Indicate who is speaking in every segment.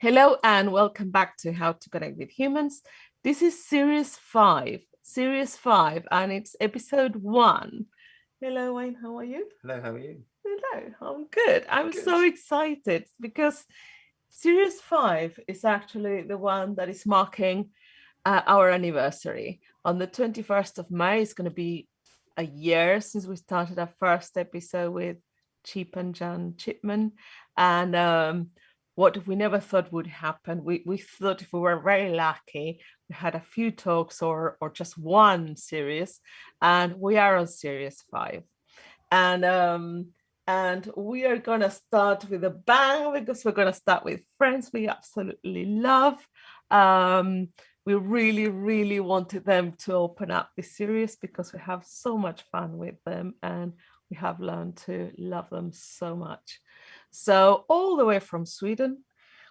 Speaker 1: Hello and welcome back to How to Connect with Humans. This is series 5, and it's episode 1. Hello, Wayne, how are you?
Speaker 2: Hello, how are you?
Speaker 1: Hello, I'm good. I'm
Speaker 2: Good.
Speaker 1: so excited because series 5 is actually the one that is marking our anniversary. On the 21st of May, it's going to be a year since we started our first episode with Chip and Jan Chipman. And what we never thought would happen. We thought if we were very lucky, we had a few talks or just one series, and we are on series 5. And we are gonna start with a bang because we're gonna start with friends we absolutely love. We really, really wanted them to open up this series because we have so much fun with them and we have learned to love them so much. So all the way from Sweden,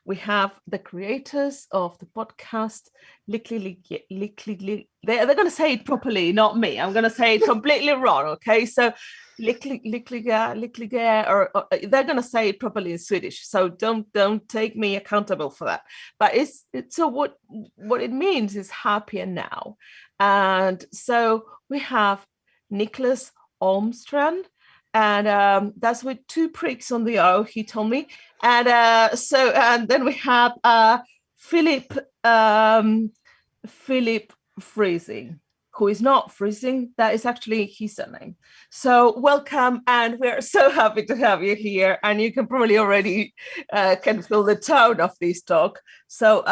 Speaker 1: we have the creators of the podcast, Lyckligare. They're going to say it properly, not me. I'm going to say it completely wrong, okay? So Lyckligare, or they're going to say it properly in Swedish. So don't take me accountable for that. But it's so what it means is happier now. And so we have Niklas Ölmestrand, and that's with 2 pricks on the O, he told me. And then we have Philip Frising, who is not Frising, that is actually his surname. So welcome, and we're so happy to have you here. And you can probably already can feel the tone of this talk. So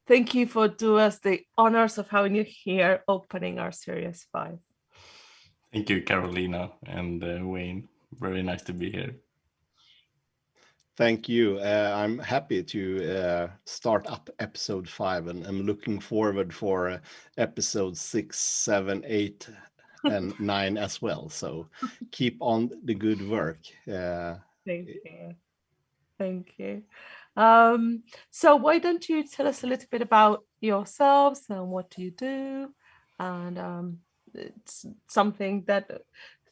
Speaker 1: thank you for doing us the honors of having you here, opening our series 5.
Speaker 2: Thank you, Carolina and Wayne. Very nice to be here.
Speaker 3: Thank you. I'm happy to start up episode 5, and I'm looking forward for episode 6, 7, 8, and 9 as well. So keep on the good work.
Speaker 1: Thank you. Thank you. So why don't you tell us a little bit about yourselves and what do you do? And it's something that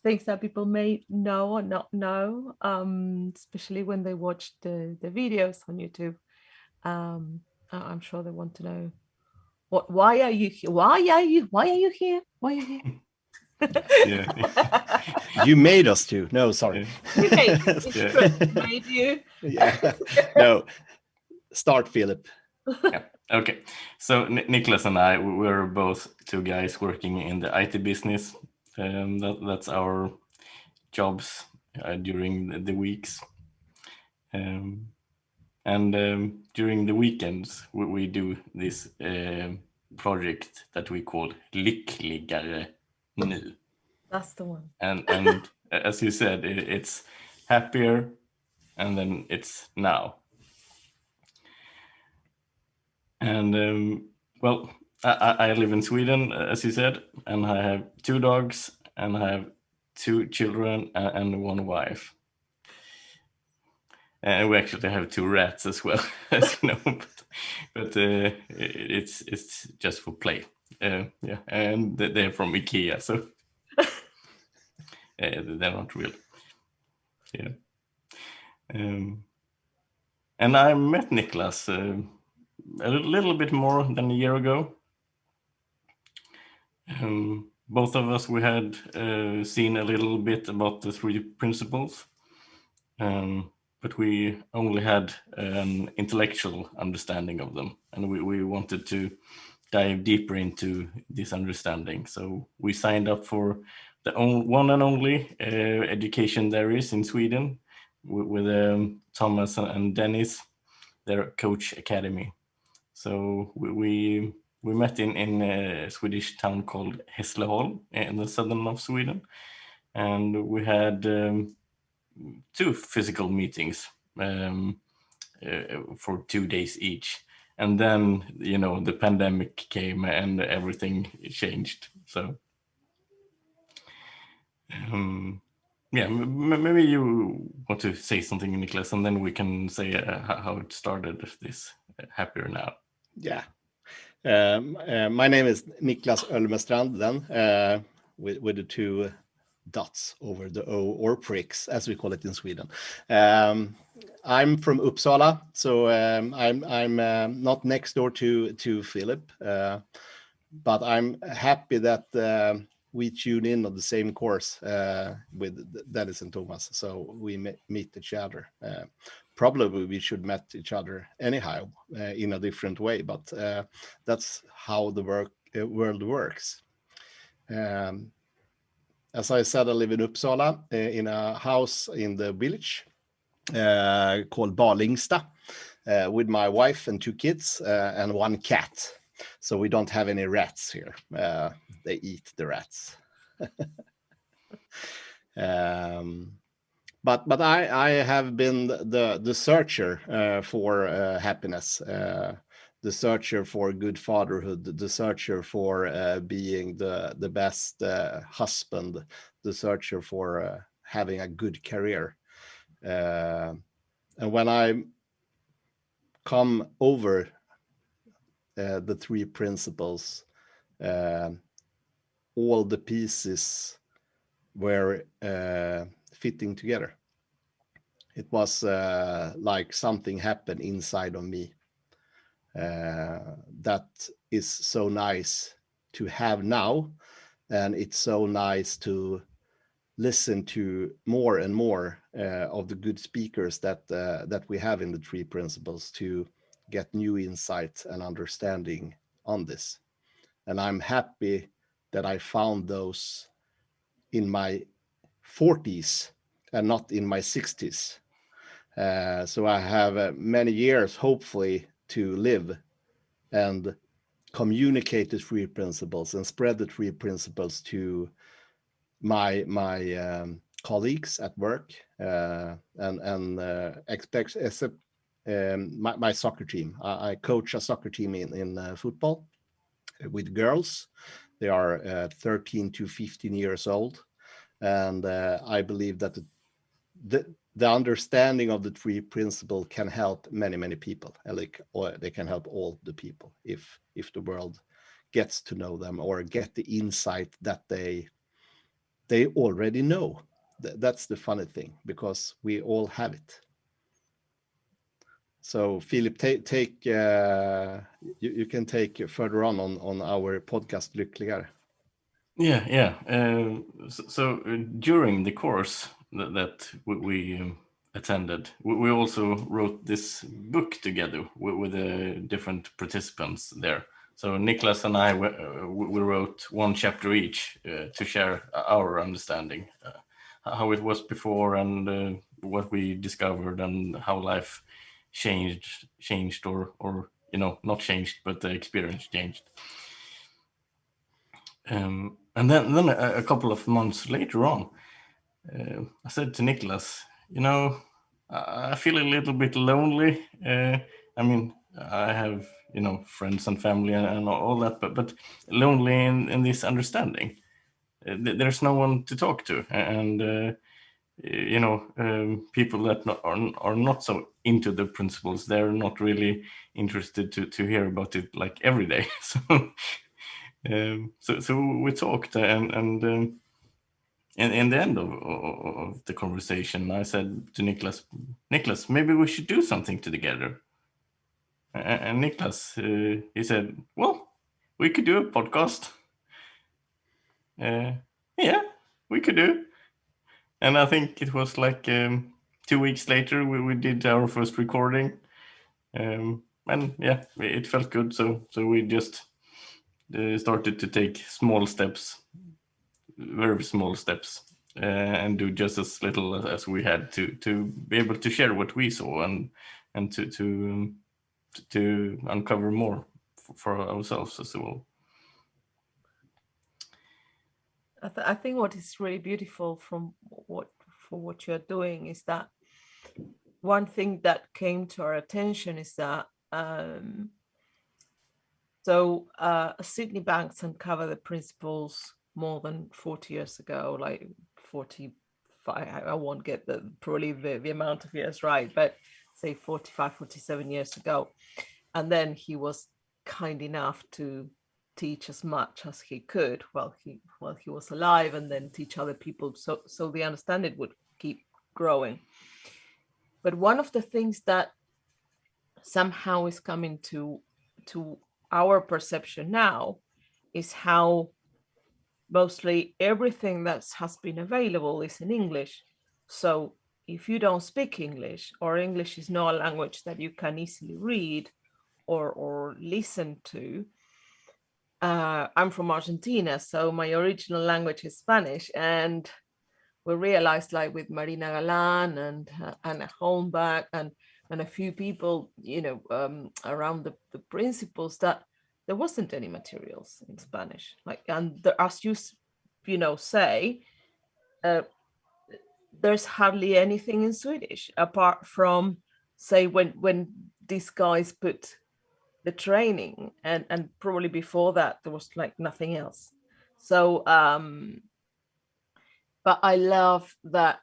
Speaker 1: things that people may know or not know, especially when they watch the videos on YouTube. I'm sure they want to know why are you here? Why are you here? Why are you here?
Speaker 2: Yeah.
Speaker 3: You made us to. No, sorry.
Speaker 1: Made you.
Speaker 3: Yeah. No. Start, Philip.
Speaker 2: Yeah. Okay. So Niklas and I, we're both 2 guys working in the IT business. That's our jobs during the weeks. And during the weekends, we do this project that we call Lyckligare.NU.
Speaker 1: That's the one.
Speaker 2: And as you said, it's happier, and then it's now. And well, I live in Sweden, as you said, and I have 2 dogs, and I have 2 children and 1 wife. And we actually have 2 rats as well, as you know, but it's just for play. Yeah, and they're from IKEA, so they're not real. Yeah. And I met Niklas a little bit more than a year ago. Both of us, we had seen a little bit about the 3 principles, but we only had an intellectual understanding of them, and we wanted to dive deeper into this understanding. So we signed up for the one and only education there is in Sweden with Thomas and Dennis, their coach academy. So we met in a Swedish town called Hässleholm in the southern of Sweden, and we had 2 physical meetings for 2 days each. And then, you know, the pandemic came and everything changed. So yeah, maybe you want to say something, Niklas, and then we can say how it started, this Happier Now.
Speaker 3: Yeah. My name is Niklas Ölmestrand, then, with the 2 dots over the O, or pricks, as we call it in Sweden. I'm from Uppsala, so I'm not next door to Philip, but I'm happy that we tune in on the same course with Dennis and Thomas, so we meet each other. Probably we should met each other anyhow in a different way, but that's how the world works. As I said, I live in Uppsala in a house in the village called Balingsta with my wife and 2 kids and 1 cat. So we don't have any rats here. They eat the rats. But I have been the searcher for happiness, the searcher for good fatherhood, the searcher for being the best husband, the searcher for having a good career. And when I come over the 3 principles, all the pieces were fitting together. It was like something happened inside of me that is so nice to have now, and it's so nice to listen to more and more of the good speakers that we have in the 3 principles to get new insights and understanding on this. And I'm happy that I found those in my 40s and not in my 60s. So I have many years, hopefully, to live and communicate the 3 principles and spread the 3 principles to my colleagues at work and my soccer team. I coach a soccer team in football with girls. They are 13 to 15 years old, and I believe that the understanding of the 3 principles can help many people, or they can help all the people if the world gets to know them or get the insight that they already know. That's the funny thing, because we all have it. So Philip, take you can take further on our podcast Lyckligare.
Speaker 2: Yeah. So during the course that we attended, we also wrote this book together with the different participants there. So Niklas and I, we wrote 1 chapter each to share our understanding, how it was before, and what we discovered, and how life changed, or not changed, but the experience changed. And then a couple of months later on, I said to Niklas, I feel a little bit lonely. I mean, I have, friends and family and all that, but lonely in this understanding. There's no one to talk to. And, people that are not so into the principles, they're not really interested to hear about it like every day. So we talked, and in the end of the conversation, I said to Niklas, maybe we should do something together. And Niklas, he said, well, we could do a podcast. Yeah, we could do. And I think it was like 2 weeks later, we did our first recording. And yeah, it felt good. So we just started to take small steps, very small steps, and do just as little as we had to be able to share what we saw and to uncover more for ourselves as well.
Speaker 1: I think what is really beautiful for what you're doing is that one thing that came to our attention is that Sydney Banks uncovered the principles more than 40 years ago, like 45. I won't get probably the amount of years right, but say 45, 47 years ago. And then he was kind enough to teach as much as he could while he was alive, and then teach other people so the understanding would keep growing. But one of the things that somehow is coming to our perception now is how mostly everything that has been available is in English. So if you don't speak English, or English is not a language that you can easily read or listen to, I'm from Argentina, so my original language is Spanish, and we realized, like with Marina Galan and Anna Holmberg and a few people, around the principles, that there wasn't any materials in Spanish. Like, and as you say, there's hardly anything in Swedish apart from, say, when these guys put the training, and probably before that there was like nothing else. So but I love that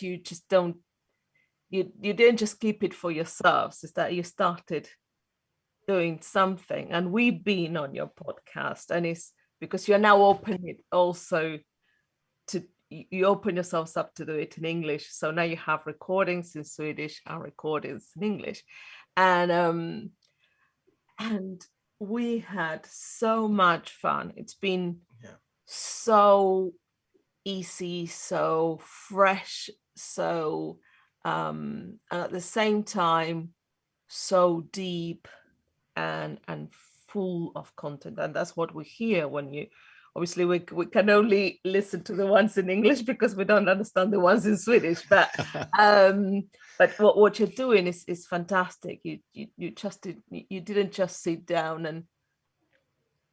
Speaker 1: you just don't, you didn't just keep it for yourselves. It's that you started doing something, and we've been on your podcast, and it's because you're now open it also to, you open yourselves up to do it in English. So now you have recordings in Swedish and recordings in English, and we had so much fun. It's been so easy, so fresh, so and at the same time so deep and full of content. And that's what we hear when you, obviously we can only listen to the ones in English because we don't understand the ones in Swedish, but what you're doing is fantastic. You didn't just sit down and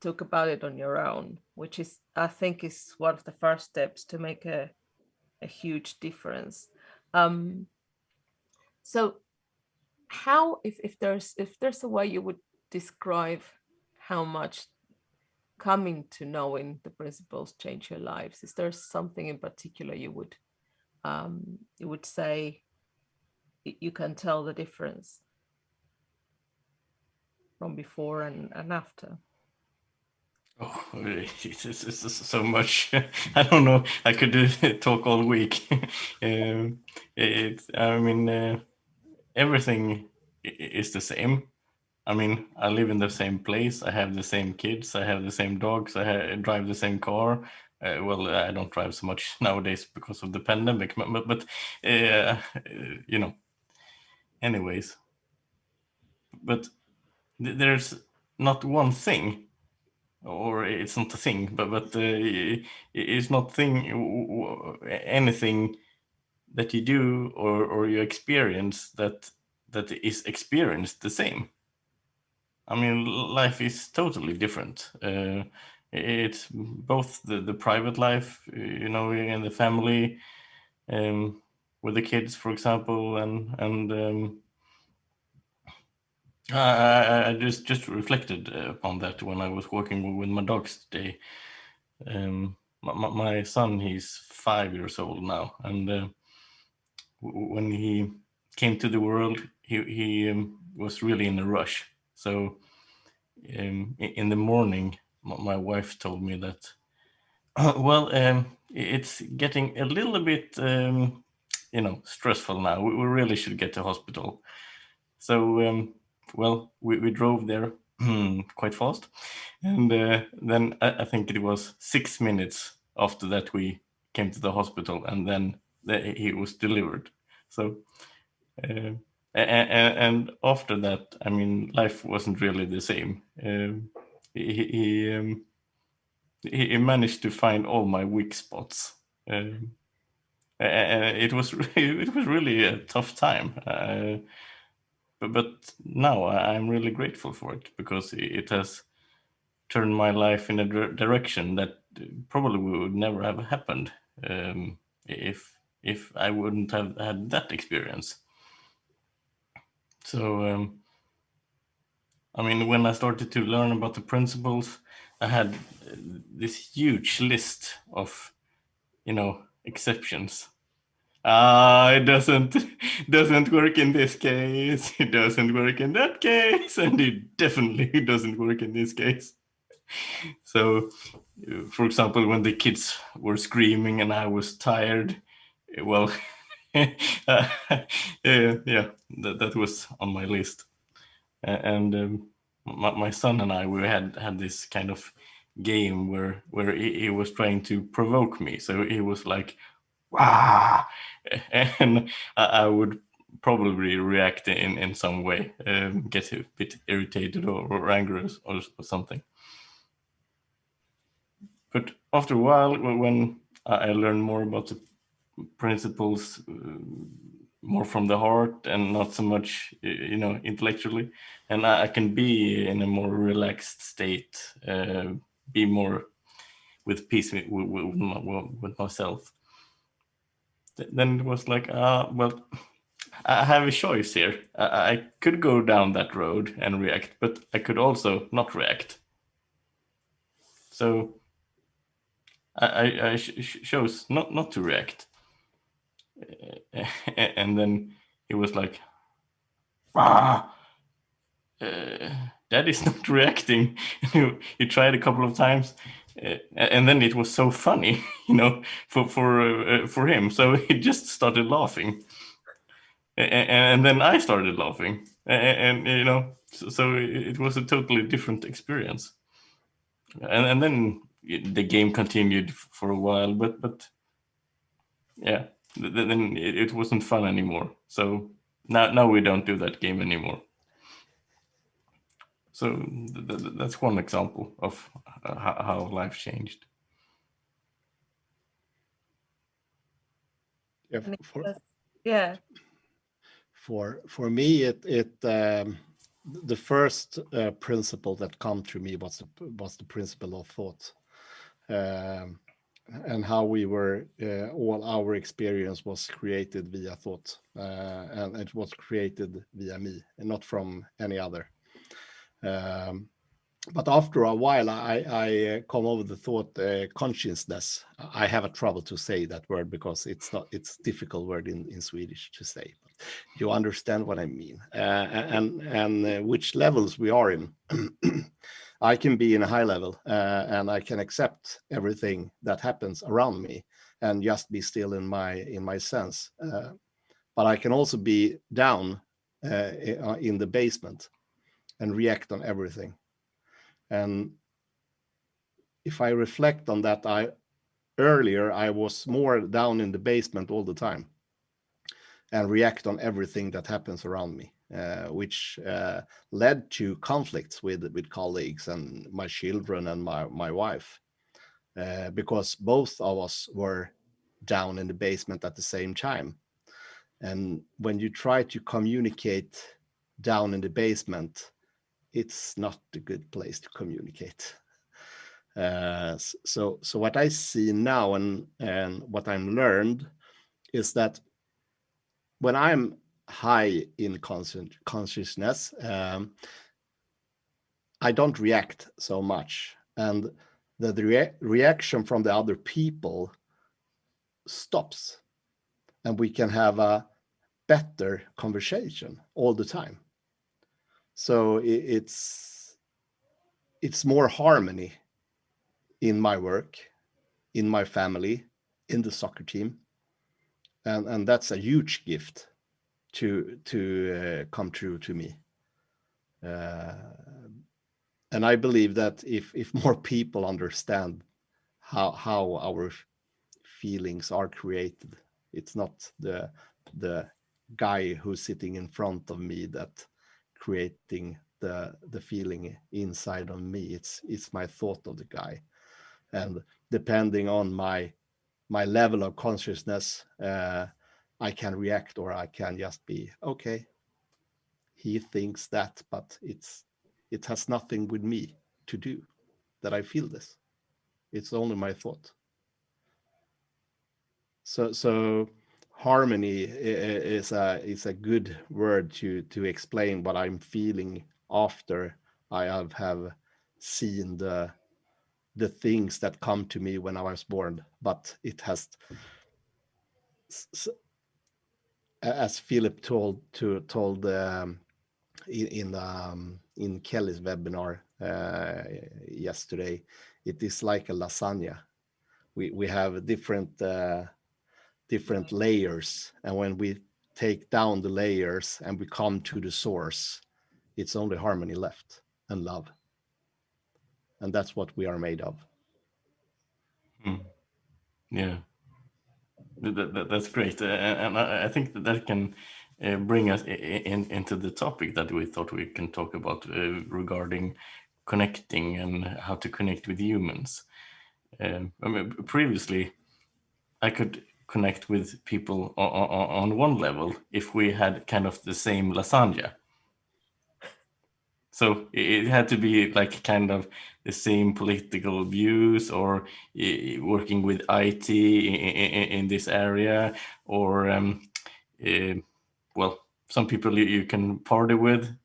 Speaker 1: talk about it on your own, which is, I think, is one of the first steps to make a huge difference. So how, if there's a way you would describe how much coming to knowing the principles change your lives, is there something in particular you would say you can tell the difference from before and after?
Speaker 2: Oh, it's so much. I don't know. I could talk all week. I mean, everything is the same. I mean, I live in the same place. I have the same kids. I have the same dogs. I drive the same car. Well, I don't drive so much nowadays because of the pandemic. But anyways. But there's not one thing, or it's not a thing, but it's not anything that you do or you experience that is experienced the same. I mean, life is totally different. It's both the private life, in the family, with the kids, for example, and I just reflected upon that when I was working with my dogs today. My son, he's 5 years old now, and when he came to the world, he was really in a rush. So in the morning, my wife told me that, well, it's getting a little bit, stressful now. We really should get to hospital. So, well, we drove there quite fast. And then I think it was 6 minutes after that we came to the hospital, and then he was delivered. So, and after that, I mean, life wasn't really the same. He managed to find all my weak spots. It was it was really a tough time. But now I'm really grateful for it, because it has turned my life in a direction that probably would never have happened if I wouldn't have had that experience. So, I mean, when I started to learn about the principles, I had this huge list of, exceptions. it doesn't work in this case. It doesn't work in that case, and it definitely doesn't work in this case. So, for example, when the kids were screaming and I was tired, well, yeah, that was on my list. And my son and I, we had this kind of game where he was trying to provoke me. So he was like, "Wah!" and I would probably react in some way, get a bit irritated or angry or something. But after a while, when I learned more about the principles, more from the heart and not so much, intellectually, and I can be in a more relaxed state, be more with peace with myself. Then it was like, well, I have a choice here. I could go down that road and react, but I could also not react. So I chose not to react. And then he was like, Daddy's not reacting. He tried a couple of times, and then it was so funny, for him. So he just started laughing, and then I started laughing, and so it was a totally different experience. And then the game continued for a while, but yeah, then it wasn't fun anymore. So now we don't do that game anymore. So that's one example of how life changed.
Speaker 3: Yeah,
Speaker 1: Yeah.
Speaker 3: For me, the first principle that come to me was the principle of thought, and how we were all our experience was created via thought, and it was created via me and not from any other. But after a while, I come over the thought consciousness. I have a trouble to say that word because it's difficult word in Swedish to say. But you understand what I mean, and which levels we are in. I can be in a high level, and I can accept everything that happens around me and just be still in my sense. But I can also be down in the basement and react on everything. And if I reflect on that, earlier I was more down in the basement all the time and react on everything that happens around me, which led to conflicts with colleagues and my children and my wife, because both of us were down in the basement at the same time. And when you try to communicate down in the basement, it's not a good place to communicate. So what I see now and what I'm learned is that when I'm high in consciousness, I don't react so much, and the reaction from the other people stops, and we can have a better conversation all the time. So it's more harmony in my work, in my family, in the soccer team, and that's a huge gift to come true to me. And I believe that if more people understand how our feelings are created, it's not the guy who's sitting in front of me that creating the feeling inside of me. It's my thought of the guy, and depending on my level of consciousness, I can react or I can just be okay. He thinks that, but it has nothing with me to do that I feel this. It's only my thought. So harmony is a good word to explain what I'm feeling after I have seen the things that come to me when I was born. But it has as Philip told in Kelly's webinar yesterday, it is like a lasagna. We have different layers, and when we take down the layers and we come to the source, it's only harmony left and love, and that's what we are made of.
Speaker 2: Yeah, that's great, and I think that can bring us into the topic that we thought we can talk about regarding connecting and how to connect with humans. I mean, previously, I could connect with people on one level if we had kind of the same lasagna. So it had to be like kind of the same political views, or working with IT in this area, or well, some people you can party with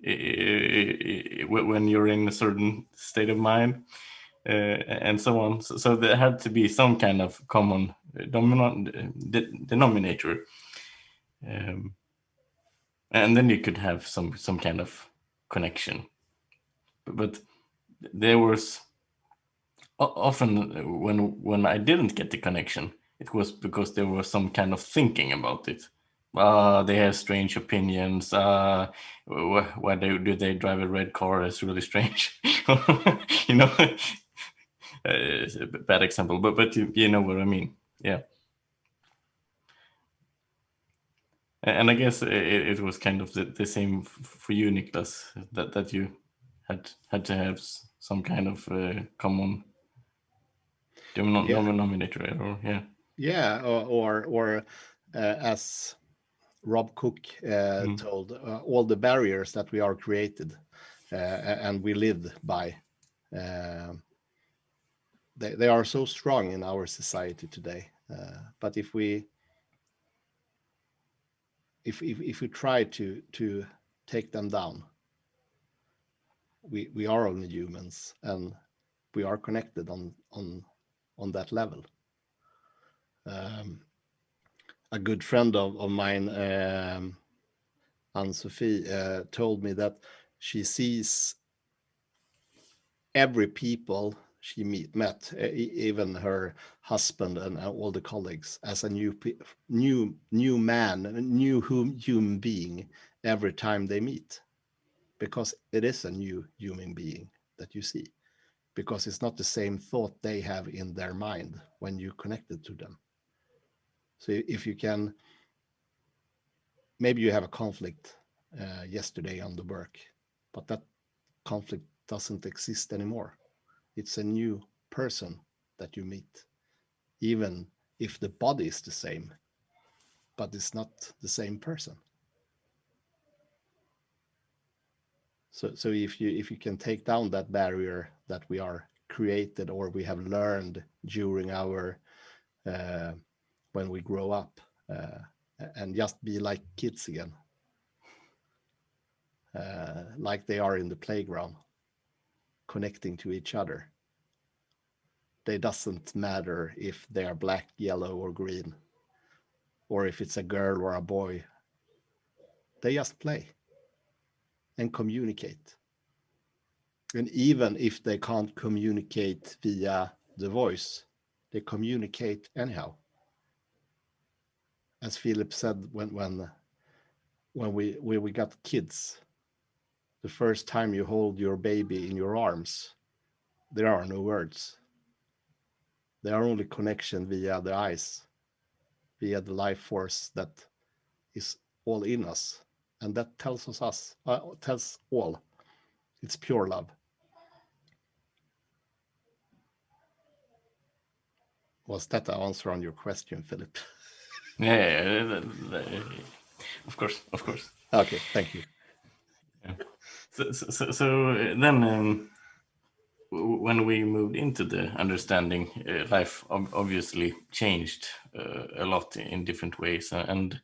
Speaker 2: when you're in a certain state of mind, and so on. So there had to be some kind of common denominator, and then you could have some kind of connection. But there was often when I didn't get the connection, it was because there was some kind of thinking about it. They have strange opinions. Why do they drive a red car? It's really strange. You know, it's a bad example, but you know what I mean. Yeah. And I guess it was kind of the same for you, Niklas, that you had to have some kind of common denominator, or
Speaker 3: Yeah, or as Rob Cook told, all the barriers that we are created and we live by, they are so strong in our society today. But if we try to take them down, we are only humans, and we are connected on that level. A good friend of mine, Anne-Sophie, told me that she sees every people she met, even her husband and all the colleagues, as a new man, a new human being every time they meet, because it is a new human being that you see, because it's not the same thought they have in their mind when you connected to them. So if you can, maybe you have a conflict yesterday on the work, but that conflict doesn't exist anymore. It's a new person that you meet, even if the body is the same, but it's not the same person. So if you can take down that barrier that we are created, or we have learned during our when we grow up, and just be like kids again, like they are in the playground, connecting to each other. It doesn't matter if they are black, yellow, or green, or if it's a girl or a boy. They just play and communicate. And even if they can't communicate via the voice, they communicate anyhow. As Philip said, when we got kids, the first time you hold your baby in your arms, there are no words. There are only connection via the eyes, via the life force that is all in us, and that tells all. It's pure love. Was that the answer on your question, Philip?
Speaker 2: Yeah, of course.
Speaker 3: Okay, thank you.
Speaker 2: Yeah. So then, when we moved into the understanding, life obviously changed a lot in different ways, and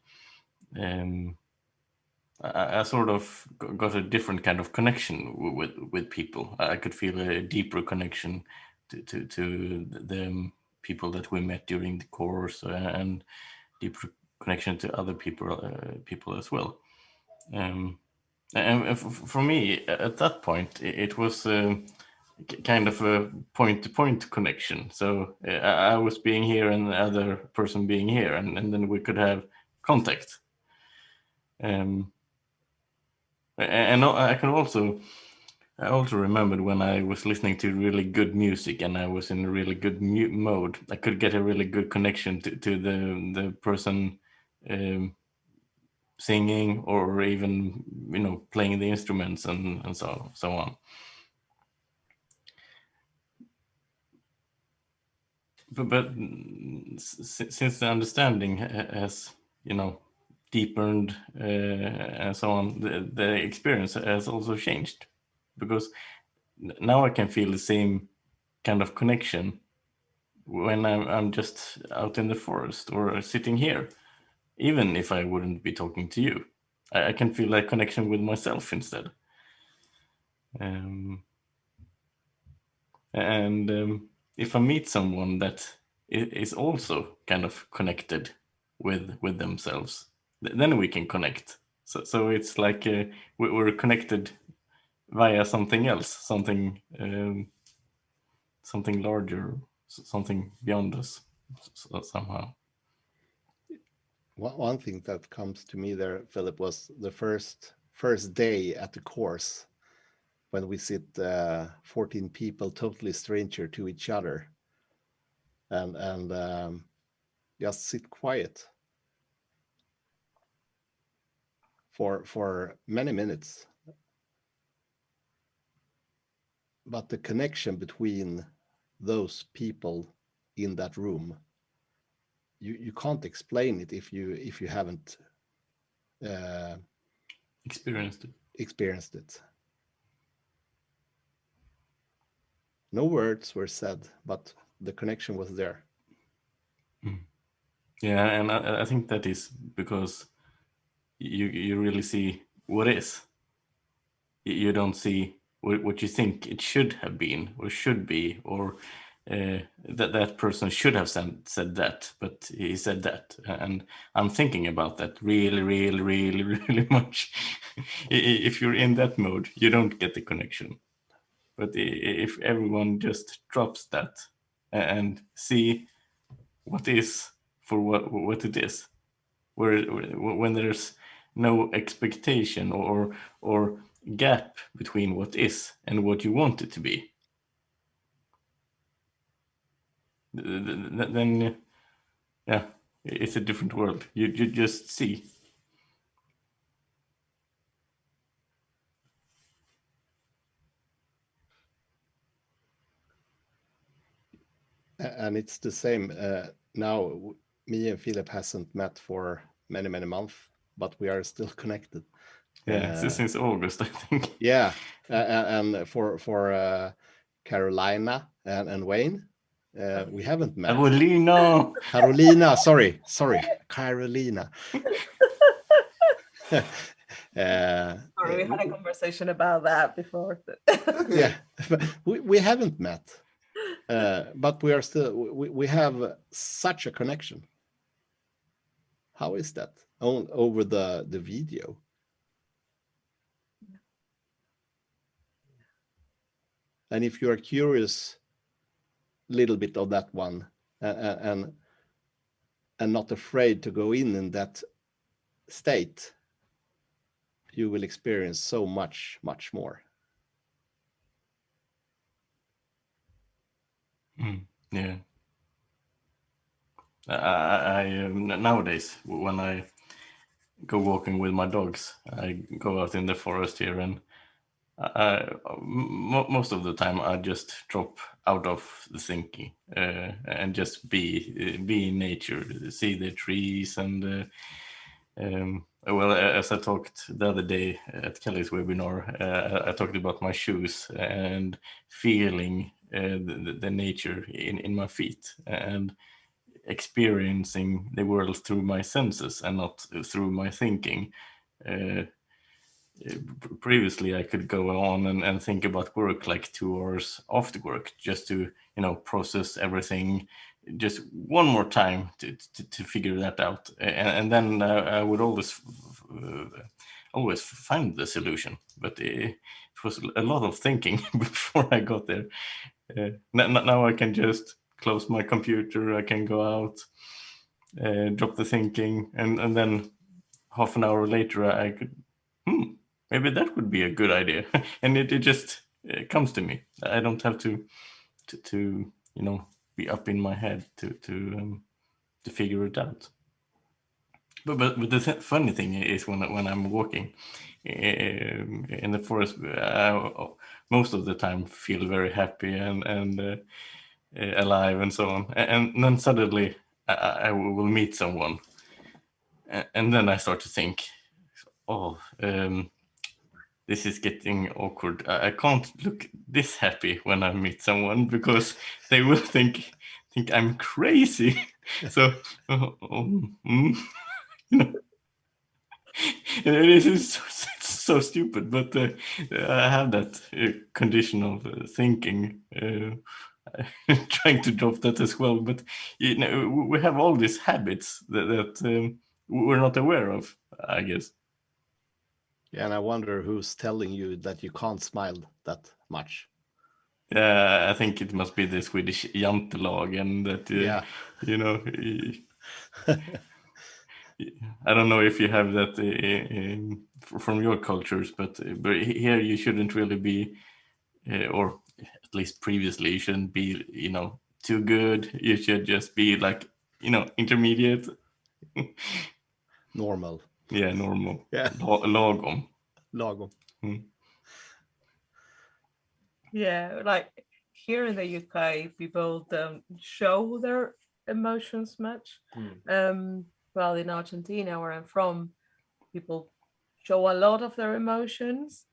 Speaker 2: I sort of got a different kind of connection with people. I could feel a deeper connection to the people that we met during the course, and deeper connection to other people as well. And for me, at that point, it was kind of a point-to-point connection. So I was being here and the other person being here, and then we could have contact. And I also remembered when I was listening to really good music and I was in a really good mode, I could get a really good connection to the person singing, or even playing the instruments and so on. But since the understanding has deepened and so on, the experience has also changed, because now I can feel the same kind of connection when I'm just out in the forest or sitting here, even if I wouldn't be talking to you. I can feel that connection with myself instead. If I meet someone that is also kind of connected with themselves, then we can connect. So it's like we're connected via something else, something larger, something beyond us somehow.
Speaker 3: One thing that comes to me there, Philip, was the first day at the course, when we sit 14 people, totally stranger to each other, and just sit quiet for many minutes. But the connection between those people in that room, you can't explain it if you haven't
Speaker 2: experienced
Speaker 3: it. No words were said, but the connection was there.
Speaker 2: Yeah, and I think that is because you really see what is. You don't see what you think it should have been or should be, or that person should have said that, but he said that. And I'm thinking about that really, really, really, really much. If you're in that mode, you don't get the connection. But if everyone just drops that and see what is for what it is, when there's no expectation or gap between what is and what you want it to be, then yeah, it's a different world. You just see.
Speaker 3: And it's the same now. Me and Philip hasn't met for many months, but we are still connected.
Speaker 2: Yeah, since August, I think.
Speaker 3: Yeah, and for Carolina and Wayne, we haven't met. Carolina, sorry, Carolina.
Speaker 1: Sorry, we had a conversation about that before.
Speaker 3: Yeah, we haven't met, but we are still. We have such a connection. How is that? Over the video. And if you are curious a little bit of that one, and not afraid to go in that state, you will experience so much more.
Speaker 2: Yeah. I nowadays, when I go walking with my dogs, I go out in the forest here, and most of the time I just drop out of the thinking and just be in nature, see the trees, and well, as I talked the other day at Kelly's webinar, I talked about my shoes and feeling the nature in my feet and experiencing the world through my senses and not through my thinking. previously I could go on and think about work like 2 hours after work, just to process everything just one more time to figure that out, and then I would always find the solution, but it was a lot of thinking before I got there. Now I can just close my computer, I can go out, drop the thinking, and then half an hour later I could, maybe that would be a good idea. And it just comes to me. I don't have to be up in my head to figure it out. But the funny thing is when I'm walking in the forest, I most of the time feel very happy and alive and so on. And then suddenly I will meet someone, and then I start to think, oh, this is getting awkward. I can't look this happy when I meet someone, because they will think I'm crazy. So, it is so stupid, but I have that conditional thinking. Trying to drop that as well, but we have all these habits that we're not aware of, I guess.
Speaker 3: Yeah, and I wonder who's telling you that you can't smile that much.
Speaker 2: Yeah, I think it must be the Swedish jantelag, and that
Speaker 3: Yeah.
Speaker 2: I don't know if you have that from your cultures, but here you shouldn't really be, or at least previously you shouldn't be, too good. You should just be like, intermediate.
Speaker 3: Normal.
Speaker 2: Yeah, normal.
Speaker 3: Yeah.
Speaker 2: Lagom.
Speaker 3: Lagom.
Speaker 1: Yeah, like here in the UK, people don't show their emotions much. Well, in Argentina, where I'm from, people show a lot of their emotions,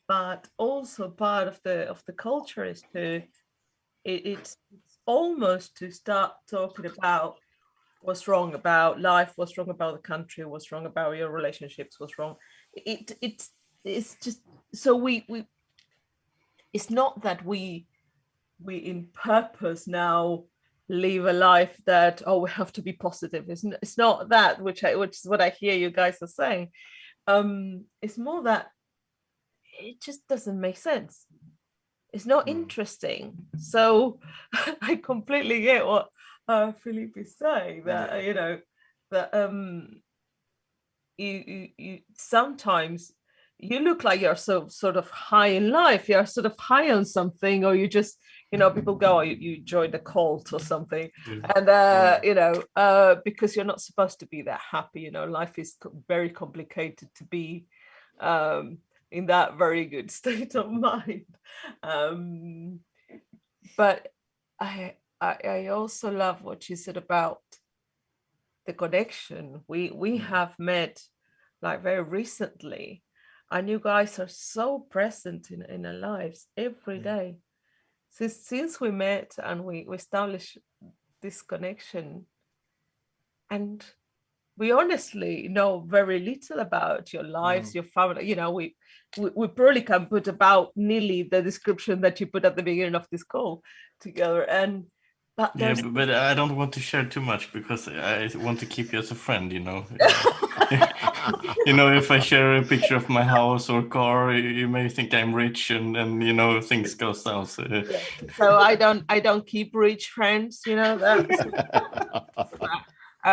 Speaker 1: but also part of the culture is it's almost to start talking about what's wrong about life, what's wrong about the country, what's wrong about your relationships, what's wrong. It's just so we it's not that we in purpose now live a life that, oh, we have to be positive. It's not that, which is what I hear you guys are saying. It's more that it just doesn't make sense. It's not interesting. So I completely get what Philip is saying, that that you sometimes you look like you're so sort of high in life, you're sort of high on something, or you just, people go, oh, you joined a cult or something. And because you're not supposed to be that happy. Life is very complicated to be in that very good state of mind. But I also love what you said about the connection. We have met like very recently, and you guys are so present in our lives every day. Since we met and we established this connection, and we honestly know very little about your lives, your family. We probably can put about nearly the description that you put at the beginning of this call together. But
Speaker 2: Yeah,
Speaker 1: there's
Speaker 2: but I don't want to share too much, because I want to keep you as a friend, if I share a picture of my house or car, you may think I'm rich, and things go south.
Speaker 1: So I don't keep rich friends,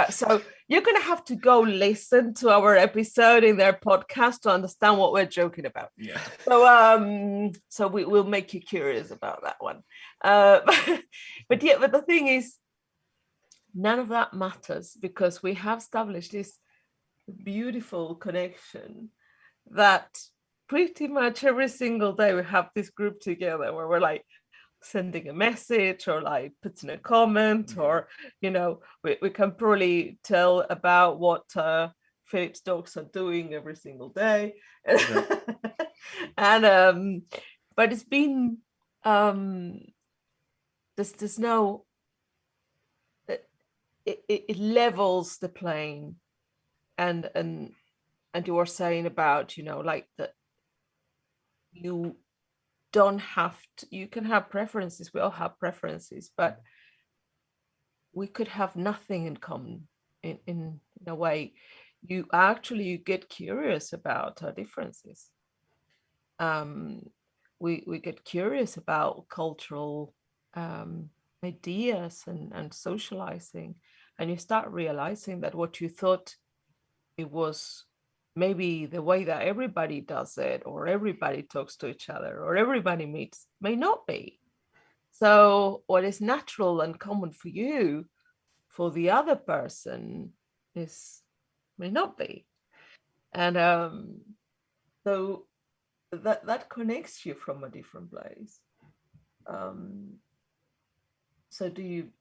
Speaker 1: so you're gonna have to go listen to our episode in their podcast to understand what we're joking about.
Speaker 3: Yeah.
Speaker 1: So we will make you curious about that one. But the thing is, none of that matters, because we have established this beautiful connection that pretty much every single day we have this group together where we're like sending a message or like putting a comment, or we can probably tell about what Philip's dogs are doing every single day. And but it's been there's no it levels the plane, and and you were saying about, like that you don't have to, you can have preferences, we all have preferences, but we could have nothing in common in a way. You get curious about our differences. We get curious about cultural ideas and socializing, and you start realizing that what you thought it was maybe the way that everybody does it, or everybody talks to each other, or everybody meets, may not be. So what is natural and common for you, for the other person, may not be. And so that connects you from a different place. So did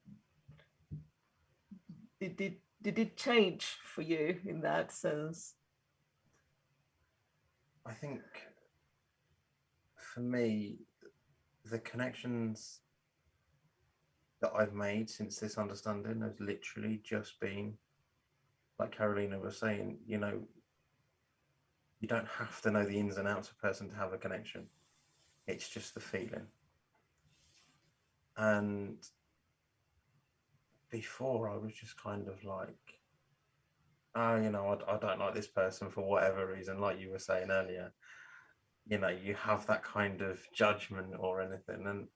Speaker 1: it change for you in that sense?
Speaker 4: I think for me, the connections that I've made since this understanding has literally just been, like Carolina was saying, you don't have to know the ins and outs of a person to have a connection. It's just the feeling. And before, I was just kind of like, I don't like this person for whatever reason, like you were saying earlier. You have that kind of judgment or anything.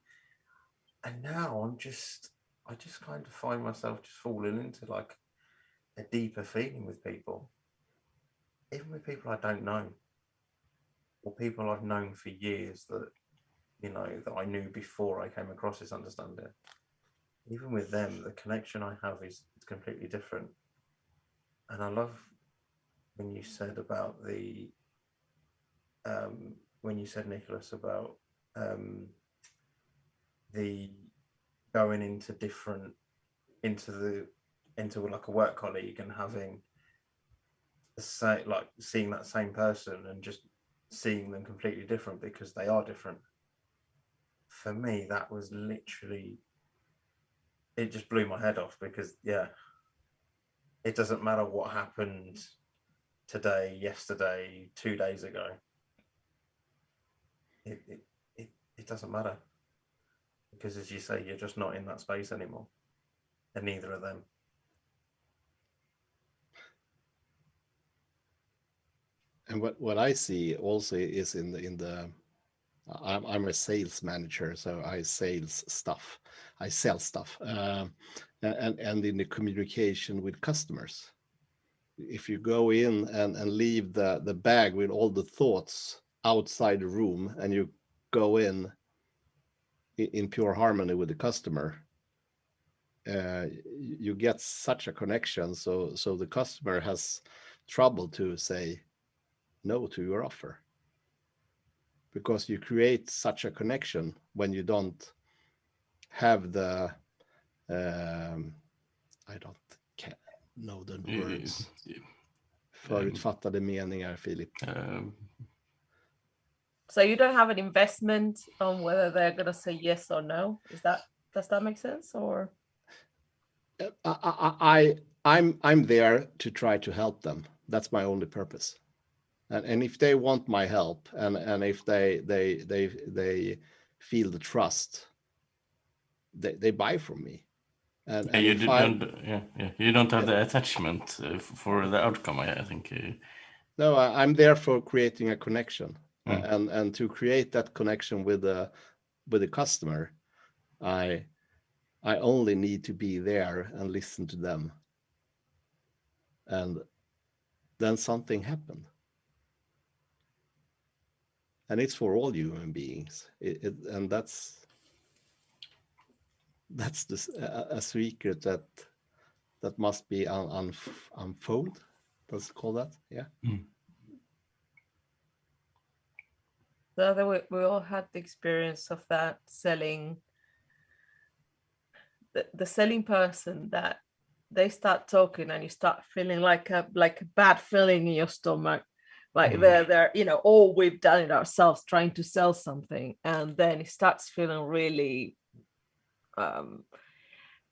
Speaker 4: And now I just kind of find myself just falling into like a deeper feeling with people, even with people I don't know, or people I've known for years that that I knew before I came across this understanding. Even with them, the connection I have is completely different. And I love when you said about when you said, Niklas, about the going into like a work colleague and having like seeing that same person and just seeing them completely different because they are different. For me, that was literally, it just blew my head off, because it doesn't matter what happened today, yesterday, 2 days ago. It doesn't matter, because as you say, you're just not in that space anymore, and neither are them.
Speaker 3: And what I see also is in the I'm a sales manager, so I sell stuff, and in the communication with customers. If you go in and leave the bag with all the thoughts outside the room, and you go in pure harmony with the customer, you get such a connection. So the customer has trouble to say no to your offer, because you create such a connection when you don't have the I don't know the words. Förutfattade meningar, Philip.
Speaker 1: So you don't have an investment on whether they're going to say yes or no. Does that make sense? Or
Speaker 3: I'm there to try to help them. That's my only purpose. And if they want my help, and if they feel the trust, they buy from me. And
Speaker 2: you don't have the attachment for the outcome. I think.
Speaker 3: No, I'm there for creating a connection, and to create that connection with the customer, I only need to be there and listen to them, and then something happened. And it's for all human beings, and that's a secret that must be unfold. Does it call that? Yeah.
Speaker 1: So we all had the experience of that selling. The selling person, that they start talking and you start feeling like a bad feeling in your stomach, like they're we've done it ourselves trying to sell something, and then it starts feeling really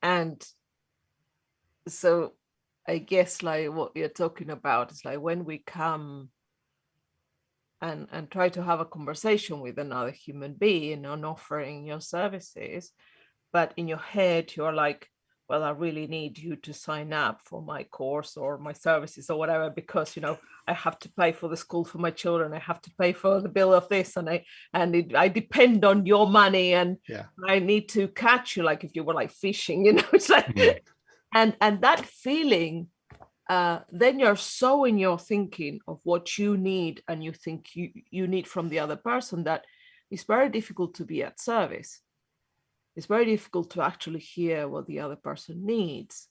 Speaker 1: and so I guess like what you're talking about is like when we come and try to have a conversation with another human being on offering your services, but in your head you're like, well, I really need you to sign up for my course or my services or whatever, because I have to pay for the school for my children, I have to pay for the bill of this, and I depend on your money, and I need to catch you, like if you were like fishing, it's like and that feeling, then you're so in your thinking of what you need and you think you need from the other person, that it's very difficult to be at service. It's very difficult to actually hear what the other person needs,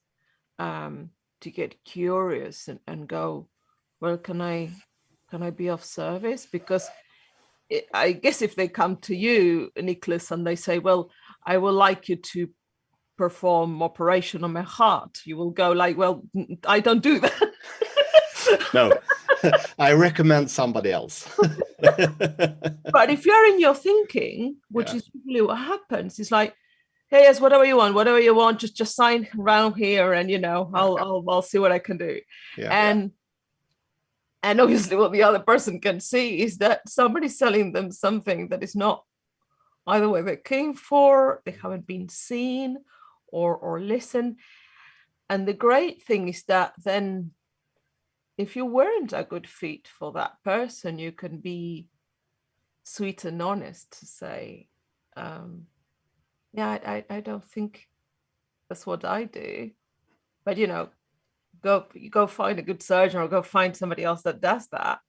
Speaker 1: to get curious and go, well, can I be of service? Because I guess if they come to you, Niklas, and they say, well, I would like you to perform operation on my heart, you will go like, well, I don't do that.
Speaker 3: No, I recommend somebody else.
Speaker 1: But if you're in your thinking, which is usually what happens, it's like, hey, yes, whatever you want, just sign around here, and I'll see what I can do. And obviously what the other person can see is that somebody's selling them something that is not either what they came for, they haven't been seen or listened. And the great thing is that then if you weren't a good fit for that person, you can be sweet and honest to say, I don't think that's what I do, but go find a good surgeon or go find somebody else that does that.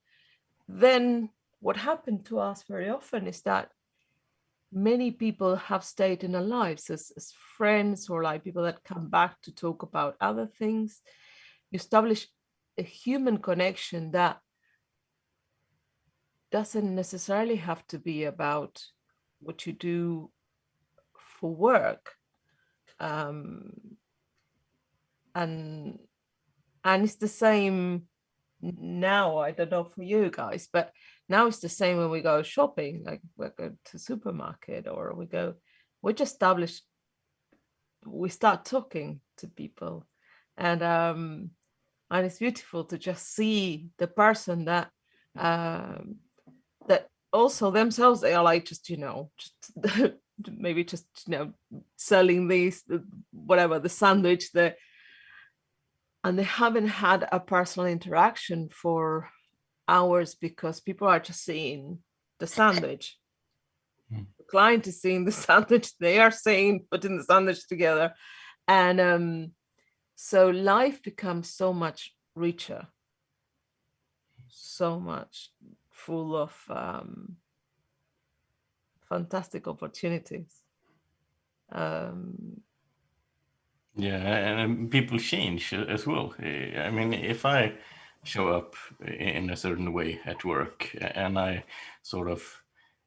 Speaker 1: Then what happened to us very often is that many people have stayed in our lives as friends, or like people that come back to talk about other things. You establish a human connection that doesn't necessarily have to be about what you do for work. And it's the same now. I don't know for you guys, but now it's the same when we go shopping, like we go to supermarket or we just establish, we start talking to people, and it's beautiful to just see the person that that also themselves, they are like just maybe just selling these whatever, the sandwich, and they haven't had a personal interaction for hours because people are just seeing the sandwich. The client is seeing the sandwich, they are seeing putting the sandwich together, and so life becomes so much richer, so much full of fantastic opportunities.
Speaker 2: And people change as well. I mean, if I show up in a certain way at work and I sort of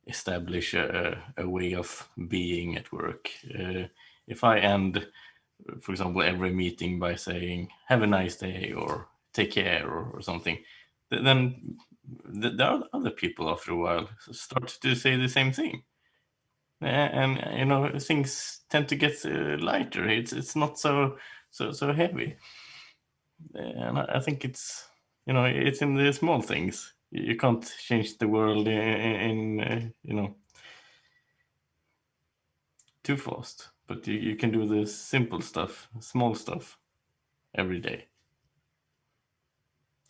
Speaker 2: establish a way of being at work, if I end, for example, every meeting by saying, have a nice day or take care or something, then there are other people after a while start to say the same thing. And things tend to get lighter. It's not so heavy, and I think it's it's in the small things. You can't change the world in too fast, but you can do the simple stuff, small stuff, every day.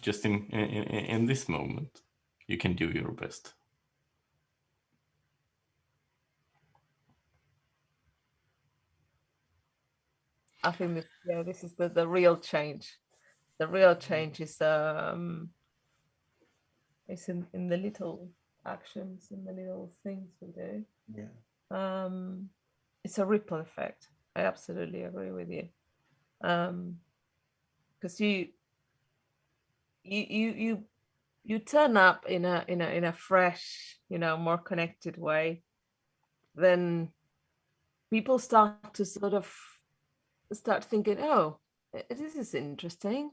Speaker 2: Just in this moment, you can do your best.
Speaker 1: I think this is the real change. The real change is in the little actions, in the little things we do. It's a ripple effect. I absolutely agree with you. Because you turn up in a fresh, more connected way, then people start to sort of start thinking, oh, this is interesting.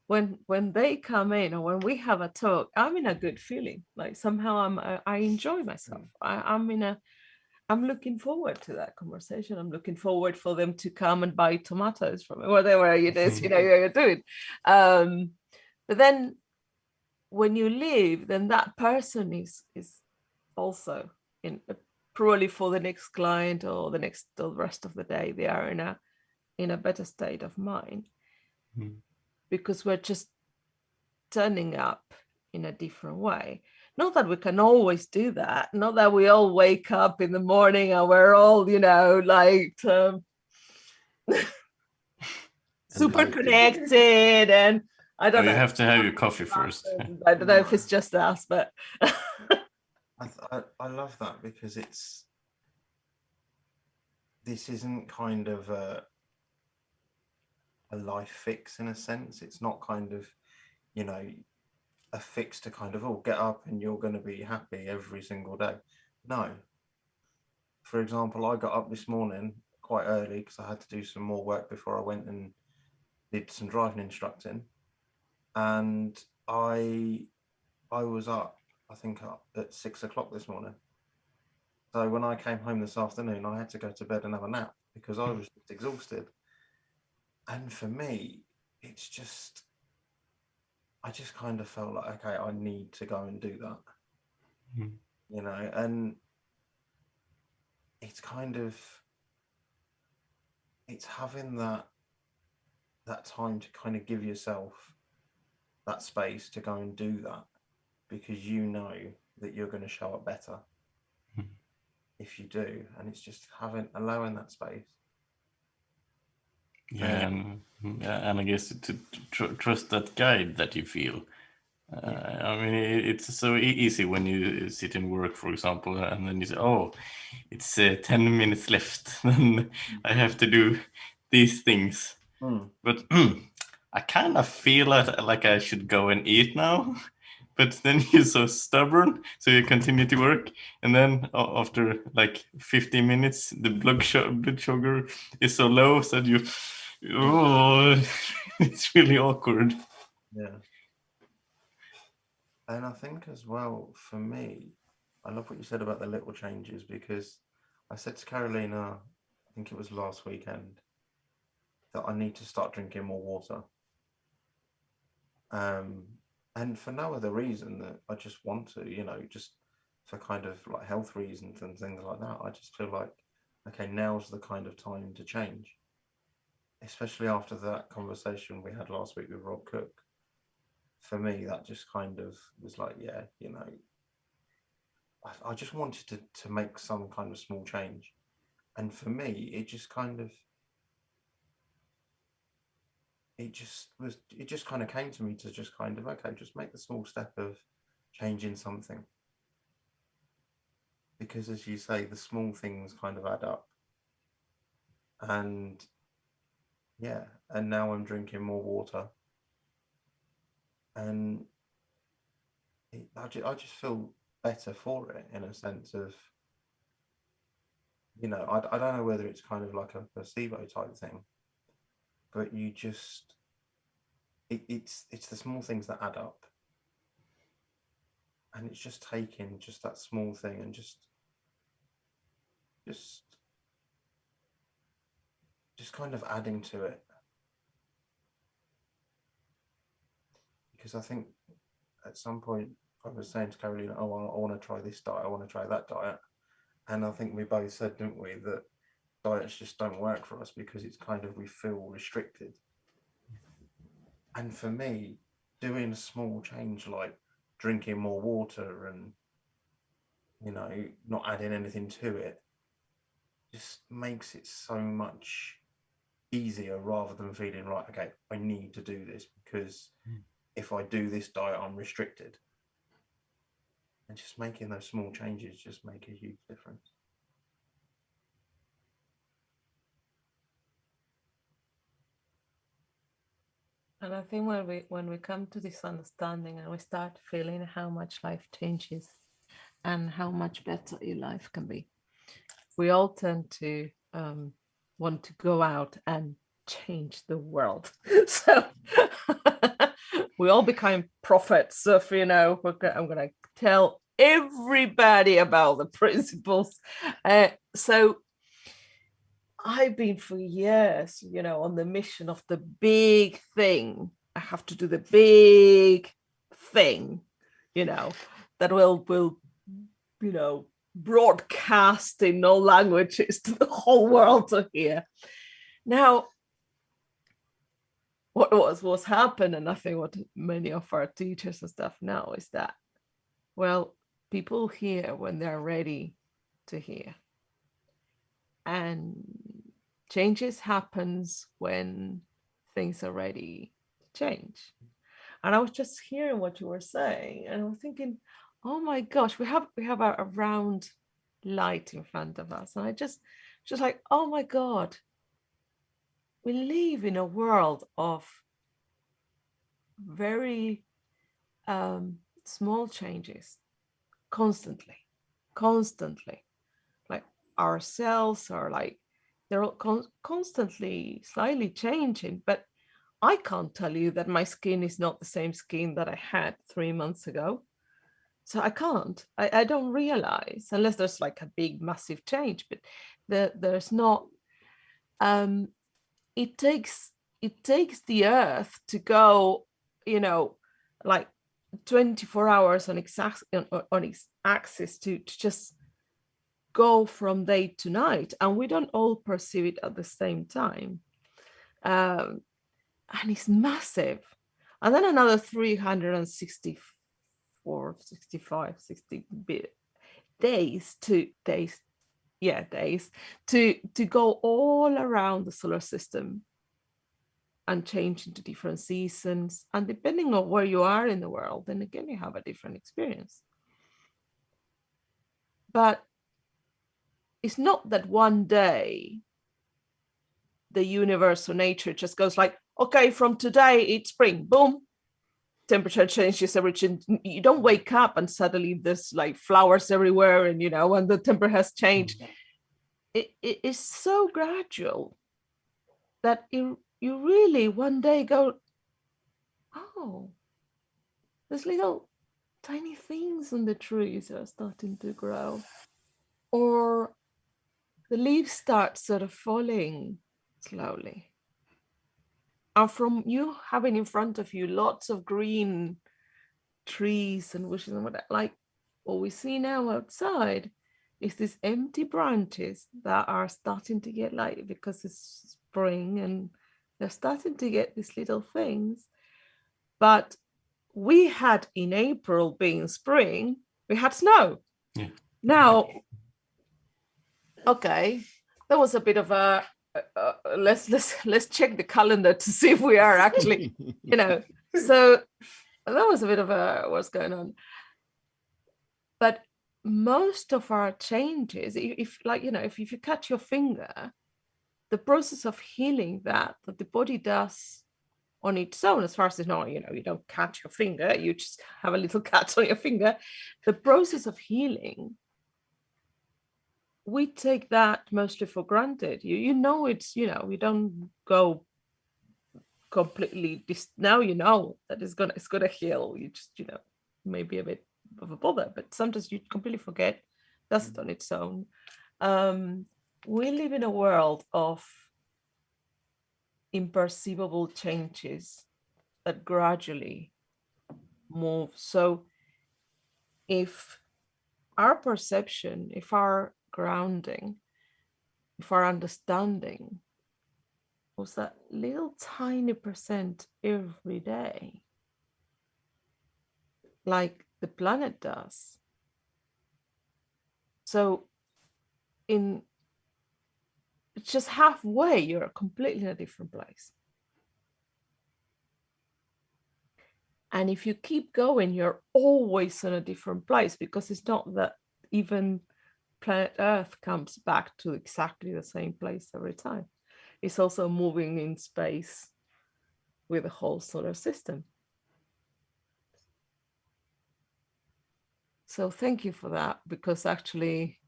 Speaker 1: When they come in or when we have a talk, I'm in a good feeling. Like somehow I enjoy myself. I'm in a, I'm looking forward to that conversation. I'm looking forward for them to come and buy tomatoes from me, whatever it is, you're doing. But then when you leave, then that person is also in probably for the next client or the rest of the day, they are in a better state of mind, because we're just turning up in a different way. Not that we can always do that, not that we all wake up in the morning and we're all, like super connected, and I don't know.
Speaker 2: You have to have your coffee first.
Speaker 1: I don't know if it's just us, but
Speaker 4: I love that, because this isn't kind of a life fix in a sense. It's not kind of, a fix to kind of, get up and you're going to be happy every single day. No. For example, I got up this morning quite early because I had to do some more work before I went and did some driving instructing, and I was up, I think, at 6 o'clock this morning. So when I came home this afternoon, I had to go to bed and have a nap because I was just exhausted. And for me, it's just, I just kind of felt like, okay, I need to go and do that, and it's kind of, it's having that time to kind of give yourself that space to go and do that, because you know that you're going to show up better if you do, and it's just allowing that space.
Speaker 2: And I guess to trust that guide that you feel. I mean, it's so easy when you sit in work, for example, and then you say, "Oh, it's 10 minutes left. Then I have to do these things." But I kind of feel like I should go and eat now. But then you're so stubborn, so you continue to work, and then after like 15 minutes, the blood sugar is so low that it's really awkward.
Speaker 4: Yeah. And I think as well, for me, I love what you said about the little changes, because I said to Carolina, I think it was last weekend, that I need to start drinking more water. And for no other reason that I just want to, just for kind of like health reasons and things like that. I just feel like, okay, now's the kind of time to change, especially after that conversation we had last week with Rob Cook. For me, that just kind of was like, yeah, I just wanted to make some kind of small change. And for me, it just kind of, it just kind of came to me to just kind of, okay, just make the small step of changing something. Because as you say, the small things kind of add up. And yeah, and now I'm drinking more water. And I just feel better for it, in a sense of, I don't know whether it's kind of like a placebo type thing, but you just, it's the small things that add up. And it's just taking just that small thing and just kind of adding to it. Because I think at some point I was saying to Carolina, I want to try this diet, I want to try that diet. And I think we both said, didn't we, that diets just don't work for us because it's kind of, we feel restricted. And for me, doing a small change like drinking more water and, not adding anything to it, just makes it so much easier, rather than feeling, right, okay, I need to do this because if I do this diet, I'm restricted. And just making those small changes just make a huge difference.
Speaker 1: And I think when we come to this understanding and we start feeling how much life changes and how much better your life can be, we all tend to want to go out and change the world. So we all become prophets of, I'm going to tell everybody about the principles. So I've been for years, on the mission of the big thing. I have to do the big thing, that will broadcast in all languages to the whole world to hear. Now, what's happened, and I think what many of our teachers and stuff know is that, well, people hear when they're ready to hear. And changes happens when things are ready to change. And I was just hearing what you were saying, and I was thinking, oh my gosh, we have a round light in front of us. And I just like, oh my God, we live in a world of very small changes constantly. Like our cells are like, they're constantly slightly changing, but I can't tell you that my skin is not the same skin that I had 3 months ago. So I can't, I don't realize, unless there's like a big massive change, but there's not, it takes the earth to go, like 24 hours on its axis to just go from day to night, and we don't all perceive it at the same time. And it's massive. And then another 364, 65, 60 days to go all around the solar system and change into different seasons. And depending on where you are in the world, then again, you have a different experience. But it's not that one day the universe or nature just goes like, okay, from today it's spring, boom, temperature changes, everything. You don't wake up and suddenly there's like flowers everywhere, and and the temperature has changed. It is so gradual that you really one day go, oh, there's little tiny things on the trees are starting to grow, or the leaves start sort of falling slowly. And from you having in front of you lots of green trees and bushes and whatever, like what we see now outside is these empty branches that are starting to get light because it's spring, and they're starting to get these little things. But we had in April, being spring, we had snow.
Speaker 2: Yeah.
Speaker 1: Now, okay, that was a bit of a let's check the calendar to see if we are actually, so that was a bit of a what's going on. But most of our changes, if you cut your finger, the process of healing that the body does on its own, as far as it's not, you don't cut your finger, you just have a little cut on your finger. The process of healing, we take that mostly for granted. It's, we don't go completely now that it's gonna heal. You just, maybe a bit of a bother, but sometimes you completely forget that's it on its own. We live in a world of imperceivable changes that gradually move. So if our perception, if our grounding, if our understanding was that little tiny percent every day, like the planet does, so in just halfway, you're completely in a different place. And if you keep going, you're always in a different place, because it's not that even planet Earth comes back to exactly the same place every time. It's also moving in space with the whole solar system. So thank you for that, because actually,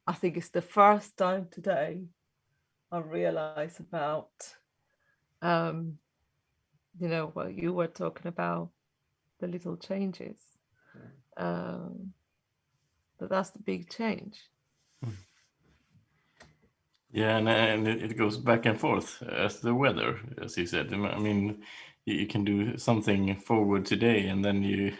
Speaker 1: I think it's the first time today I realize about, what you were talking about, the little changes. But that's the big change.
Speaker 2: Yeah, and it goes back and forth as the weather, as you said. I mean, you can do something forward today, and then you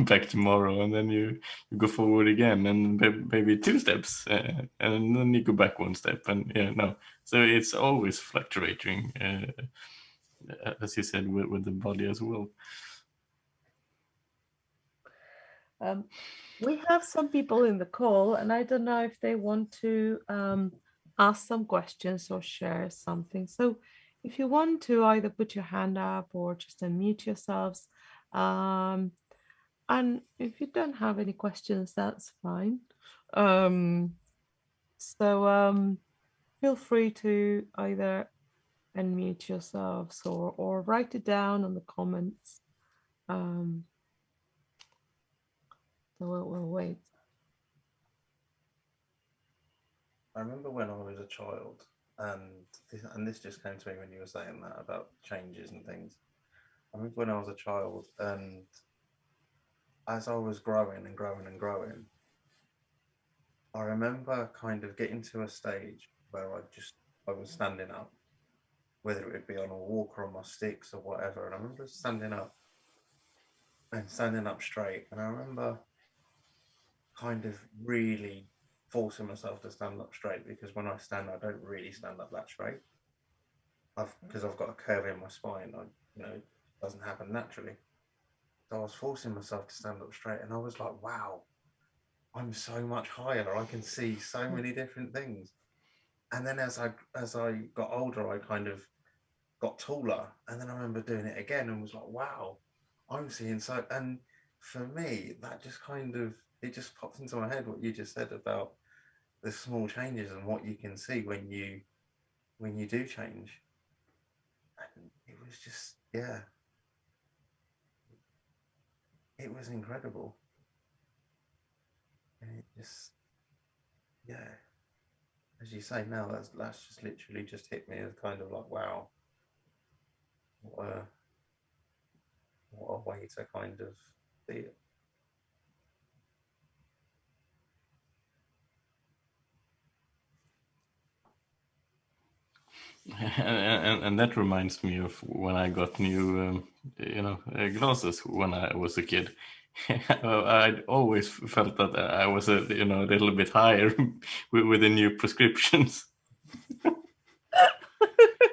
Speaker 2: back tomorrow, and then you go forward again, and maybe 2 steps, and then you go back 1 step, and no. So it's always fluctuating, as you said, with the body as well.
Speaker 1: We have some people in the call, and I don't know if they want to ask some questions or share something. So if you want to either put your hand up or just unmute yourselves. And if you don't have any questions, that's fine. So feel free to either unmute yourselves or write it down on the comments. So we'll wait.
Speaker 4: I remember when I was a child, and this just came to me when you were saying that about changes and things. I remember when I was a child, and as I was growing and growing and growing, I remember kind of getting to a stage where I was standing up, whether it would be on a walker or on my sticks or whatever. And I remember standing up straight. And I remember kind of really forcing myself to stand up straight, because when I stand, I don't really stand up that straight. Because I've got a curve in my spine. It doesn't happen naturally. So I was forcing myself to stand up straight, and I was like, wow, I'm so much higher. I can see so many different things. And then as I got older, I kind of got taller, and then I remember doing it again and was like, wow, I'm seeing so. And for me, that just it just popped into my head what you just said about the small changes and what you can see when you do change. And it was just, yeah, it was incredible. And it just, yeah, as you say now, that's just literally just hit me as kind of like, wow, what a way to kind of see it.
Speaker 2: And that reminds me of when I got new, glasses when I was a kid. I'd always felt that I was a little bit higher with the new prescriptions. I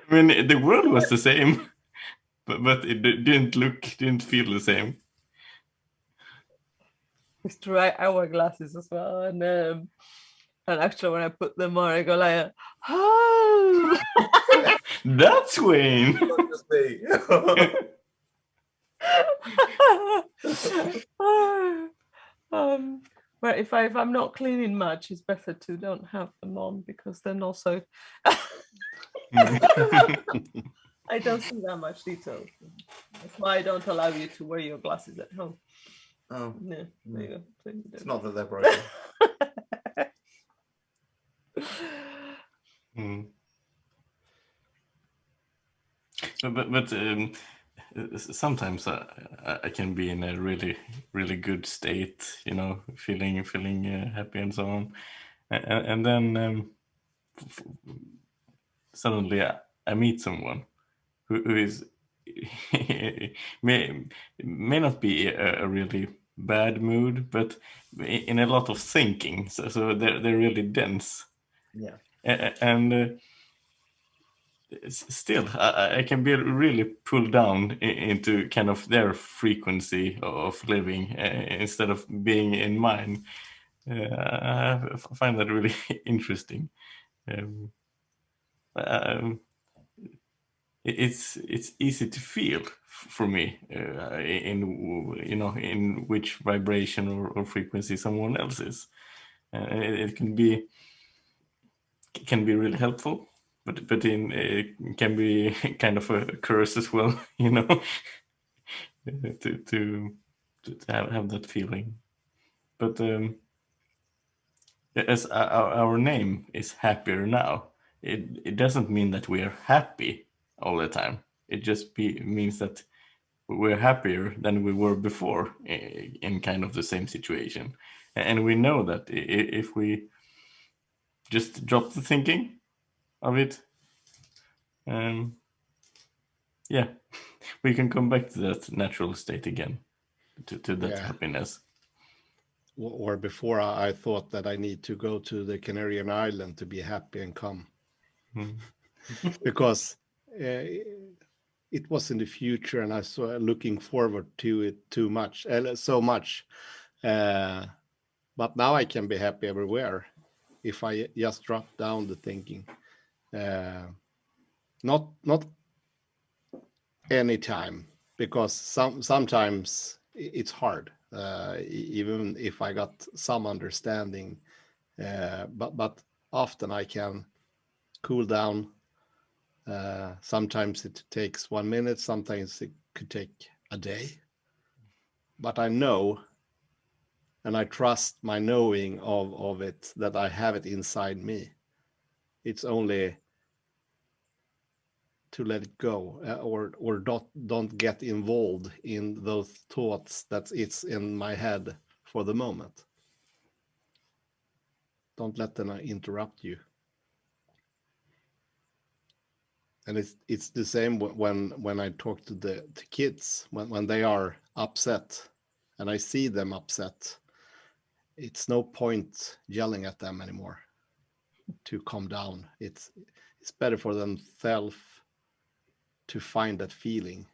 Speaker 2: mean, the world was the same, but it didn't feel the same.
Speaker 1: It's true. I wear glasses as well, and actually when I put them on, I go like, oh,
Speaker 2: That's Wayne.
Speaker 4: Just me.
Speaker 1: But if I'm not cleaning much, it's better to don't have them on, because then also I don't see that much detail. That's why I don't allow you to wear your glasses at home.
Speaker 4: Oh,
Speaker 1: Yeah, there you go. So you
Speaker 4: it's
Speaker 1: don't.
Speaker 4: not that they're broken.
Speaker 2: But sometimes I can be in a really, really good state, feeling happy and so on, and then suddenly I meet someone who is may not be a really bad mood, but in a lot of thinking. So they're really dense.
Speaker 4: Yeah.
Speaker 2: And still, I can be really pulled down into kind of their frequency of living instead of being in mine. I find that really interesting. It's easy to feel for me in which vibration or frequency someone else is. It can be really helpful, but it can be kind of a curse as well, to have that feeling. But as our name is Happier Now, it doesn't mean that we are happy all the time. It just means that we're happier than we were before in kind of the same situation. And we know that if we just drop the thinking of it. Yeah, we can come back to that natural state again, to that happiness.
Speaker 3: Or before, I thought that I need to go to the Canarian island to be happy and calm. Because it was in the future, and I saw looking forward to it so much. But now I can be happy everywhere if I just drop down the thinking. Not anytime, because sometimes it's hard, even if I got some understanding. But often I can cool down. Sometimes it takes 1 minute, sometimes it could take a day. But I know, and I trust my knowing of it, that I have it inside me. It's only to let it go, or don't get involved in those thoughts that it's in my head for the moment. Don't let them interrupt you. And it's the same when I talk to the kids, when they are upset and I see them upset. It's no point yelling at them anymore to calm down. It's better for themselves to find that feeling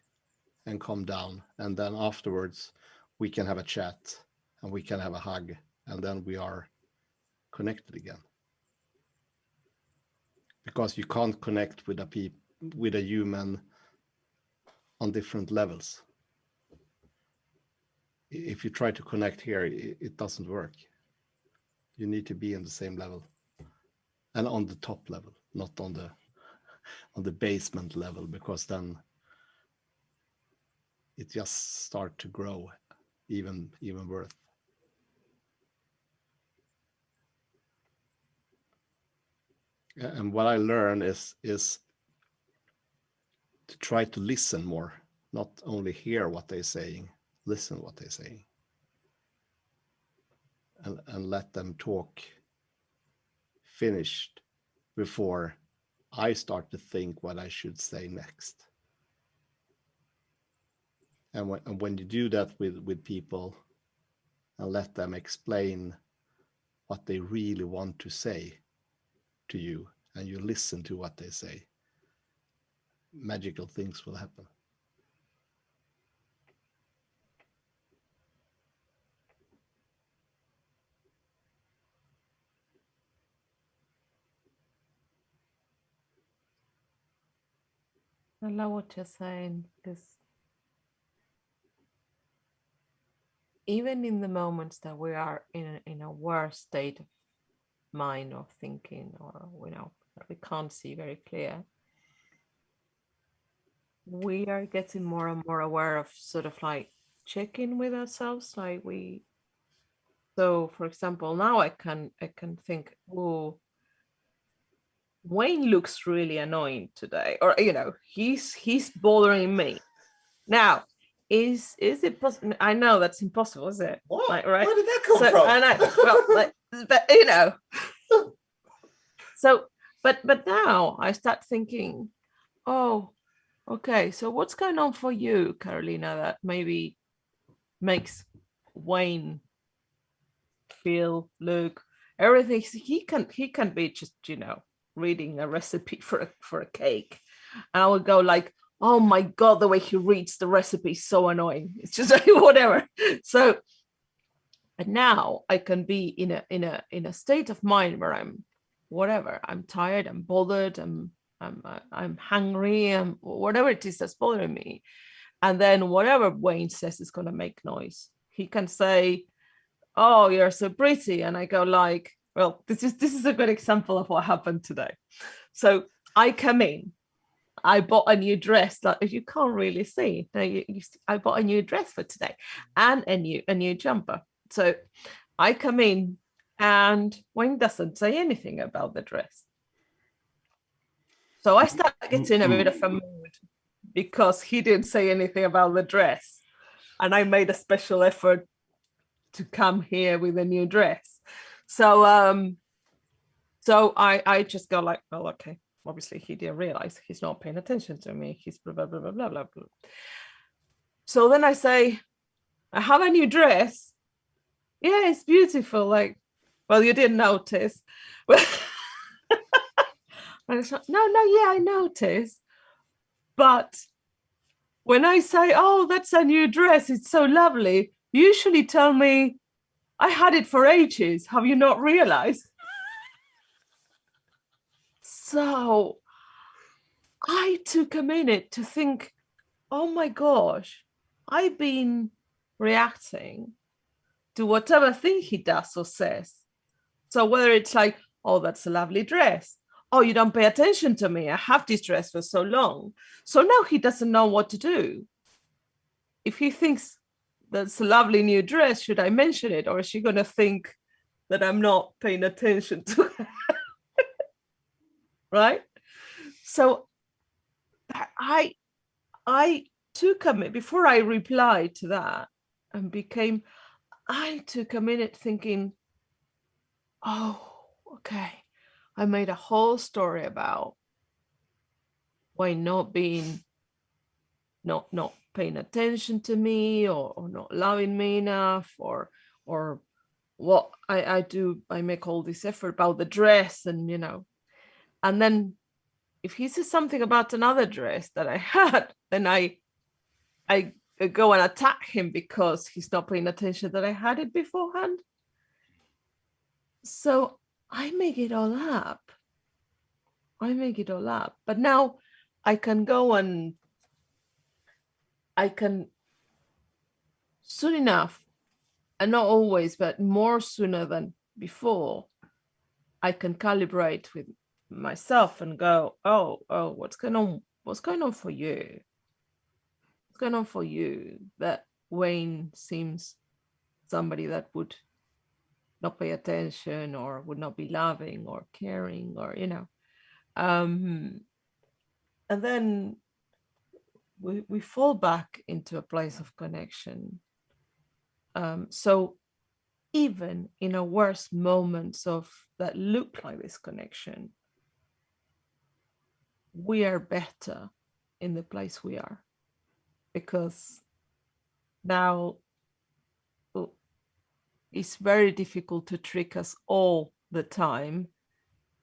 Speaker 3: and calm down, and then afterwards we can have a chat and we can have a hug, and then we are connected again. Because you can't connect with a human on different levels. If you try to connect here, it doesn't work. You need to be in the same level and on the top level, not on the basement level, because then it just start to grow even worse. And what I learned is to try to listen more, not only hear what they're saying, listen what they're saying, and let them talk finished before I start to think what I should say next. And when you do that with people and let them explain what they really want to say to you, and you listen to what they say, magical things will happen.
Speaker 1: I love what you're saying, because even in the moments that we are in a worse state of mind or thinking, or that we can't see very clear, we are getting more and more aware of sort of like checking with ourselves. So for example, now I can think, oh, Wayne looks really annoying today, or he's bothering me. Now, is it possible? I know that's impossible, is it?
Speaker 4: What?
Speaker 1: Like, right?
Speaker 4: Where did that come from?
Speaker 1: And but now I start thinking, oh, okay, so what's going on for you, Carolina, that maybe makes Wayne look everything? He can be just reading a recipe for a cake, and I would go like, oh my god, the way he reads the recipe is so annoying. It's just like whatever. So, and now I can be in a state of mind where I'm tired, I'm bothered, I'm hungry, and whatever it is that's bothering me. And then whatever Wayne says is going to make noise. He can say, oh, you're so pretty, and I go like, well, this is a good example of what happened today. So I come in, I bought a new dress, like you can't really see. I bought a new dress for today and a new jumper. So I come in and Wayne doesn't say anything about the dress. So I start getting a bit of a mood because he didn't say anything about the dress. And I made a special effort to come here with a new dress. So So I just go like, well, okay, obviously he didn't realize he's not paying attention to me. He's blah, blah, blah, blah, blah, blah, blah. So then I say, I have a new dress. Yeah, it's beautiful. Like, well, you didn't notice. And it's like, no, yeah, I noticed. But when I say, oh, that's a new dress, it's so lovely, you usually tell me, I had it for ages. Have you not realized? So I took a minute to think, oh my gosh, I've been reacting to whatever thing he does or says. So whether it's like, oh, that's a lovely dress. Oh, you don't pay attention to me. I have this dress for so long. So now he doesn't know what to do. If he thinks that's a lovely new dress, should I mention it? Or is she going to think that I'm not paying attention to her? Right? So I took a minute before I replied to that and I took a minute thinking, oh, okay. I made a whole story about why not paying attention to me or not loving me enough or what I do. I make all this effort about the dress and, and then if he says something about another dress that I had, then I go and attack him because he's not paying attention that I had it beforehand. So I make it all up. But now I can go and I can soon enough, and not always, but more sooner than before, I can calibrate with myself and go, oh, what's going on? What's going on for you? What's going on for you that Wayne seems somebody that would not pay attention or would not be loving or caring or, and then we fall back into a place of connection. So even in our worst moments of that look like this connection, we are better in the place we are, because now it's very difficult to trick us all the time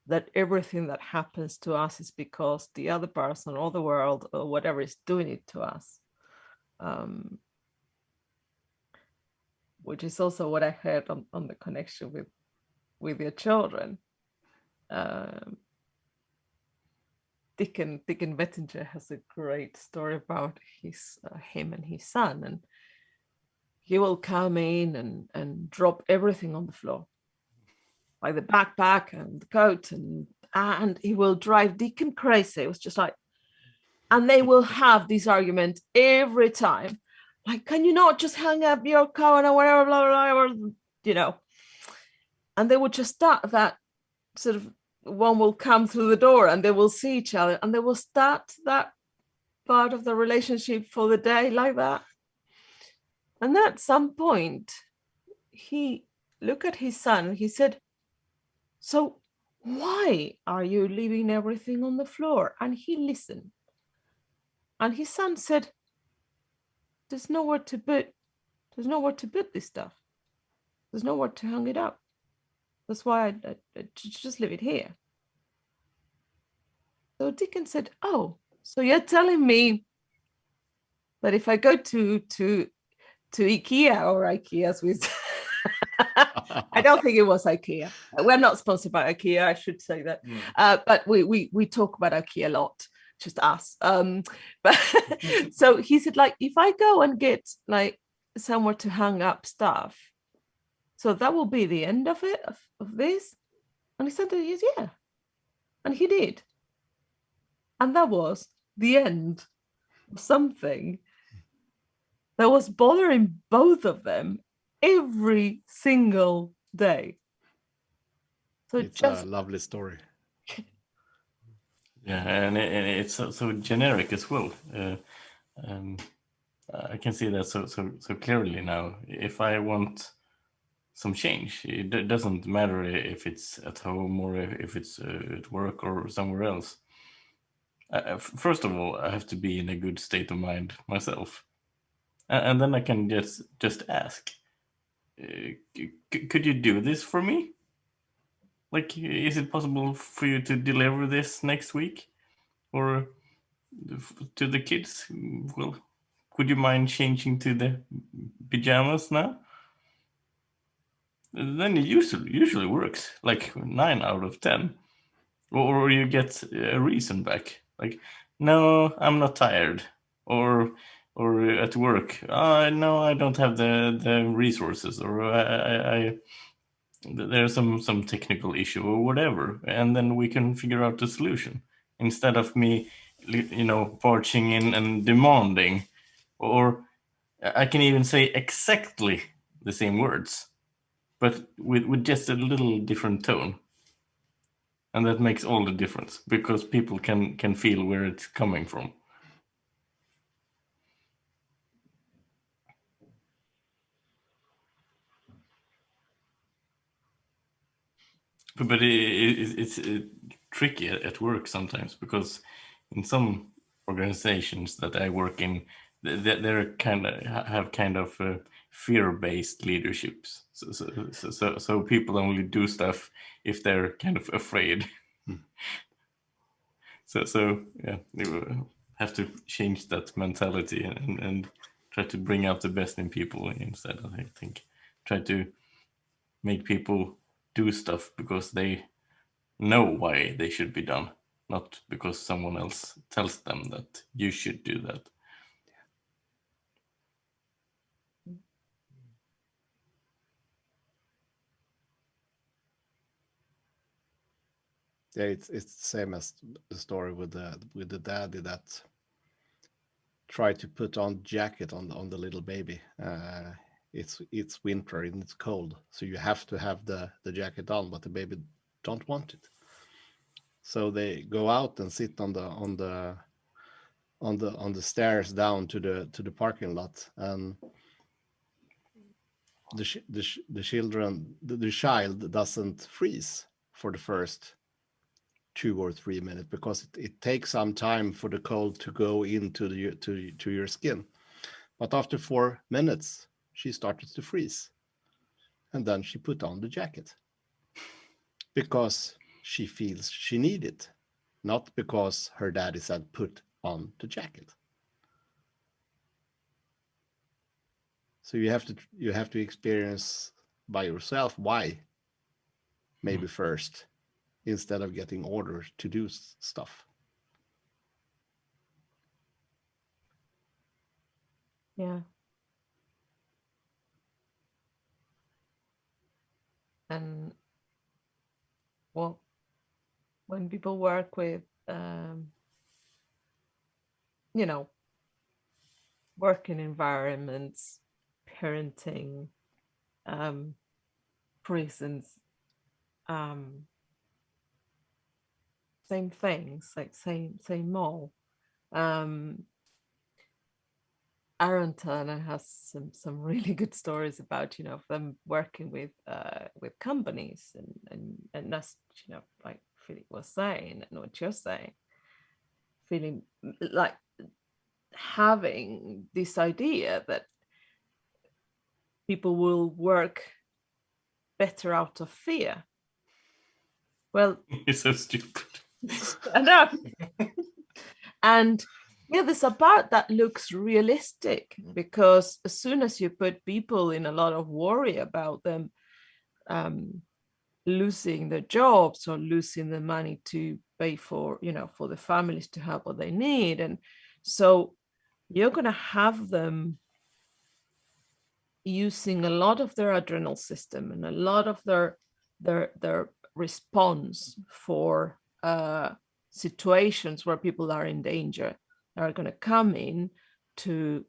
Speaker 1: that everything that happens to us is because the other person or the world or whatever is doing it to us. Which is also what I heard on the connection with your children. Dickon Bettinger has a great story about him and his son, and he will come in and drop everything on the floor, like the backpack and the coat, and he will drive Dickon crazy. It was just like, and they will have this argument every time. Like, can you not just hang up your coat or whatever, blah, blah, blah, and they would just start that sort of, one will come through the door and they will see each other and they will start that part of the relationship for the day like that. And then at some point, he looked at his son, he said, so why are you leaving everything on the floor? And he listened. And his son said, there's nowhere to put this stuff. There's nowhere to hang it up. That's why I just leave it here. So Dickon said, oh, so you're telling me that if I go to IKEA or IKEA's with, I don't think it was IKEA. We're not sponsored by IKEA, I should say that. But we talk about IKEA a lot, just us. But so he said, like, if I go and get like somewhere to hang up stuff, so that will be the end of it, of this? And he said, yes, yeah. And he did. And that was the end of something that was bothering both of them every single day. So
Speaker 3: it's a lovely story.
Speaker 2: Yeah, and it's so generic as well. I can see that so clearly now. If I want some change. It doesn't matter if it's at home or if it's at work or somewhere else. First of all, I have to be in a good state of mind myself, and then I can just ask, could you do this for me? Like, is it possible for you to deliver this next week? Or to the kids, well, could you mind changing to the pajamas now? Then it usually works, like 9 out of 10. Or you get a reason back, like, no, I'm not tired. Or at work, no, I don't have the resources, or I there's some technical issue or whatever, and then we can figure out the solution instead of me, barging in and demanding. Or I can even say exactly the same words, but with just a little different tone, and that makes all the difference because people can feel where it's coming from. But it's tricky at work sometimes, because in some organizations that I work in, they're have kind of fear-based leaderships. So people only do stuff if they're kind of afraid. So yeah, you will have to change that mentality and try to bring out the best in people instead. I think try to make people do stuff because they know why they should be done, not because someone else tells them that you should do that.
Speaker 3: Yeah, it's the same as the story with the daddy that tried to put on jacket on the little baby. It's winter and it's cold, so you have to have the jacket on, but the baby don't want it. So they go out and sit on the stairs down to the parking lot, and the child doesn't freeze for the first 2 or 3 minutes, because it takes some time for the cold to go into to your skin. But after 4 minutes, she started to freeze, and then she put on the jacket because she feels she need it, not because her daddy said put on the jacket. So you have to experience by yourself why, maybe first, instead of getting orders to do stuff.
Speaker 1: Yeah. And well, when people work with, working environments, parenting, prisons, same things, like same all. Aaron Turner has some really good stories about them working with companies, and that's like Philip was saying and what you're saying, feeling like having this idea that people will work better out of fear. Well,
Speaker 2: It's so stupid.
Speaker 1: I know. And yeah, there's a part that looks realistic, because as soon as you put people in a lot of worry about them losing their jobs or losing the money to pay for for the families to have what they need, and so you're going to have them using a lot of their adrenal system and a lot of their response for situations where people are in danger, are going to come in to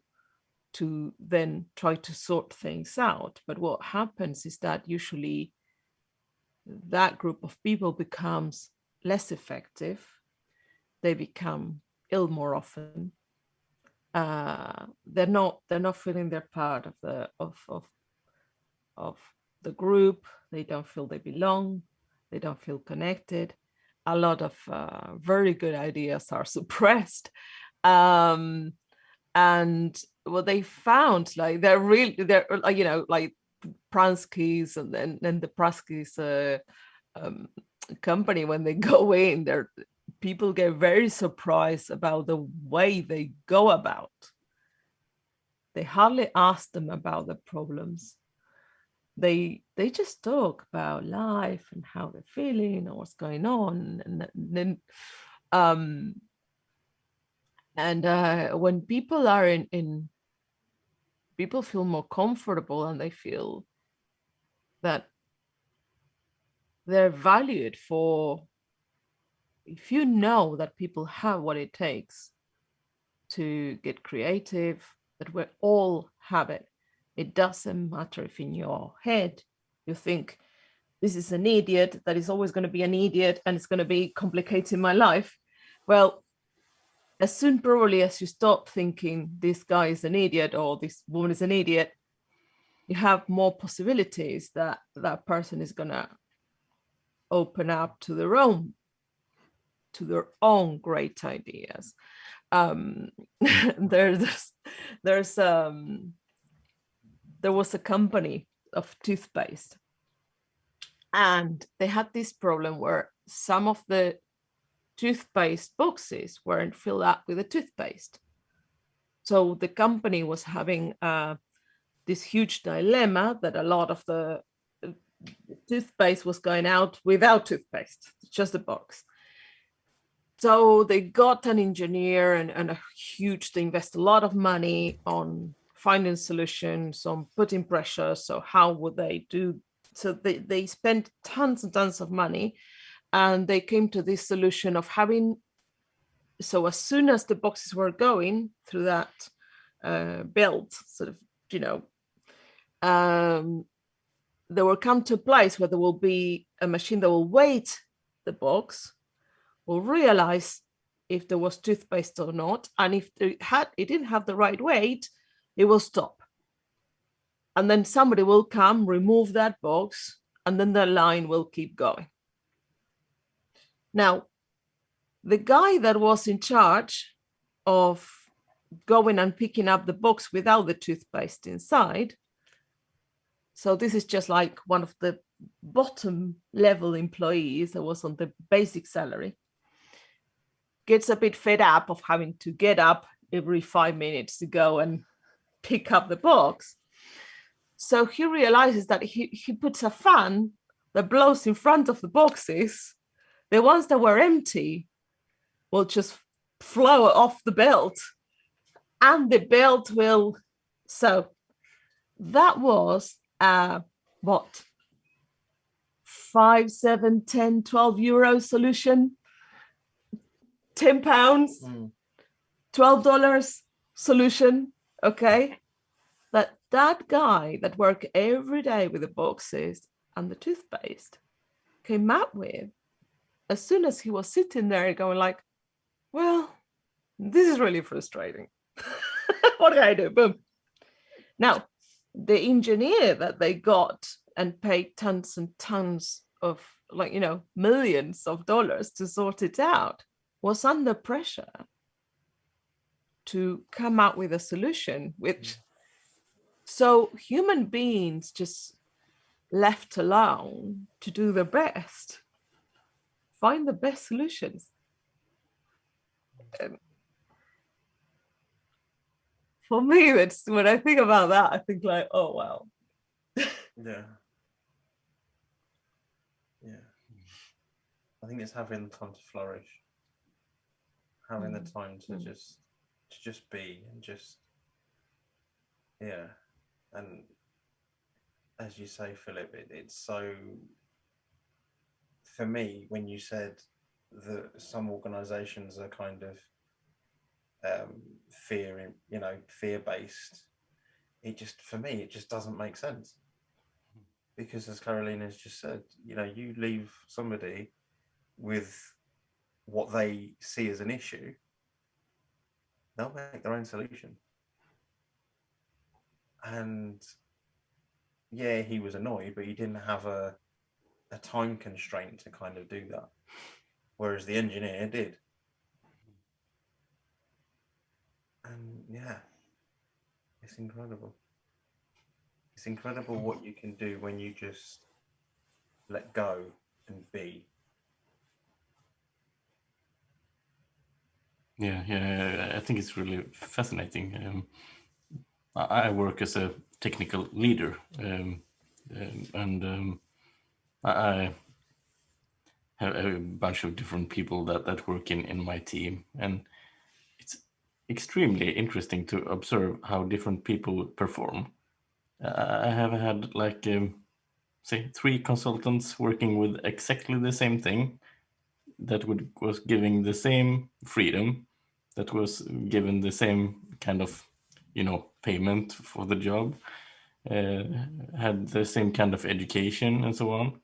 Speaker 1: then try to sort things out. But what happens is that usually that group of people becomes less effective. They become ill more often. They're not feeling they're part of the group. They don't feel they belong. They don't feel connected. A lot of very good ideas are suppressed. And what they found, like they're like Pransky's and then the Pransky's company, when they go in, people get very surprised about the way they go about. They hardly ask them about the problems. They just talk about life and how they're feeling and what's going on, and then when people are in people feel more comfortable and they feel that they're valued for, if you know that people have what it takes to get creative, that we all have it. It doesn't matter if in your head you think this is an idiot, that is always going to be an idiot and it's going to be complicating my life. Well, as soon probably as you stop thinking this guy is an idiot or this woman is an idiot, you have more possibilities that that person is going to open up to their own great ideas. There was a company of toothpaste, and they had this problem where some of the toothpaste boxes weren't filled up with the toothpaste. So the company was having this huge dilemma that a lot of the toothpaste was going out without toothpaste, just a box. So they got an engineer and they invest a lot of money on finding solutions, on putting pressure. So how would they do? So they spent tons and tons of money, and they came to this solution of having, so as soon as the boxes were going through that belt, sort of, they will come to a place where there will be a machine that will weight the box, will realize if there was toothpaste or not, and if it didn't have the right weight, it will stop. And then somebody will come, remove that box, and then the line will keep going. Now, the guy that was in charge of going and picking up the box without the toothpaste inside, so this is just like one of the bottom level employees that was on the basic salary, gets a bit fed up of having to get up every 5 minutes to go and pick up the box. So he realizes that he puts a fan that blows in front of the boxes. The ones that were empty will just flow off the belt, and the belt will. So that was what, 5, 7, 10, 12 euro solution, £10, $12 solution. Okay, that guy that worked every day with the boxes and the toothpaste came up with, as soon as he was sitting there going like, well, this is really frustrating. What can I do? Boom. Now, the engineer that they got and paid tons and tons of, millions of dollars to sort it out was under pressure to come out with a solution, which, so human beings just left alone to do their best, find the best solutions. For me, it's when I think about that, I think like, oh wow.
Speaker 4: Yeah. I think it's having the time to flourish, having the time to just be and just, and as you say, Philip, it's so, for me, when you said that some organizations are kind of fear-based, for me, it just doesn't make sense. Because as Carolina's just said, you leave somebody with what they see as an issue, they'll make their own solution. And yeah, he was annoyed, but he didn't have a time constraint to kind of do that, whereas the engineer did. And yeah, it's incredible. It's incredible what you can do when you just let go and be.
Speaker 2: Yeah, I think it's really fascinating. I work as a technical leader, and I have a bunch of different people that work in my team, and it's extremely interesting to observe how different people perform. I have had like say 3 consultants working with exactly the same thing that was giving the same freedom, that was given the same kind of payment for the job, had the same kind of education and so on.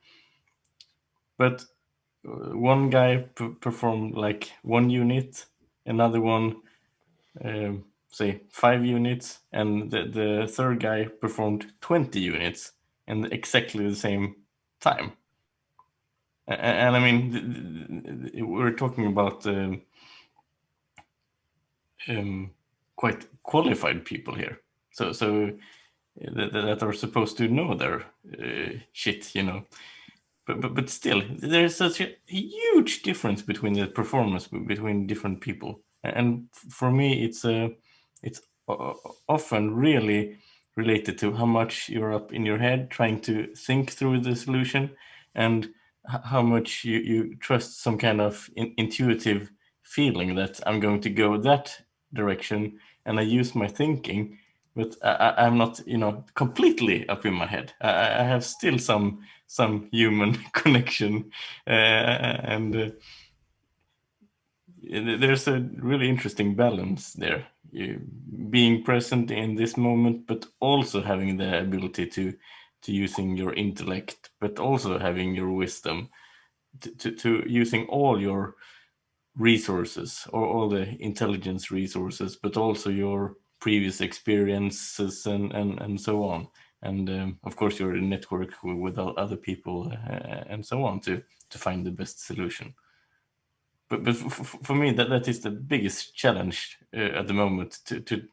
Speaker 2: But one guy performed like 1 unit, another one say 5 units, and the third guy performed 20 units in exactly the same time. And I mean, we're talking about quite qualified people here, so that are supposed to know their shit, but still, there's such a huge difference between the performance between different people, and for me, it's often really related to how much you're up in your head trying to think through the solution, and how much you trust some kind of intuitive feeling that I'm going to go that direction, and I use my thinking, but I'm not, completely up in my head. I have still some human connection, and there's a really interesting balance there. Being present in this moment, but also having the ability to using your intellect, but also having your wisdom, to using all your resources, or all the intelligence resources, but also your previous experiences and so on, and of course your network with other people, and so on, to find the best solution. But for me, that is the biggest challenge at the moment, to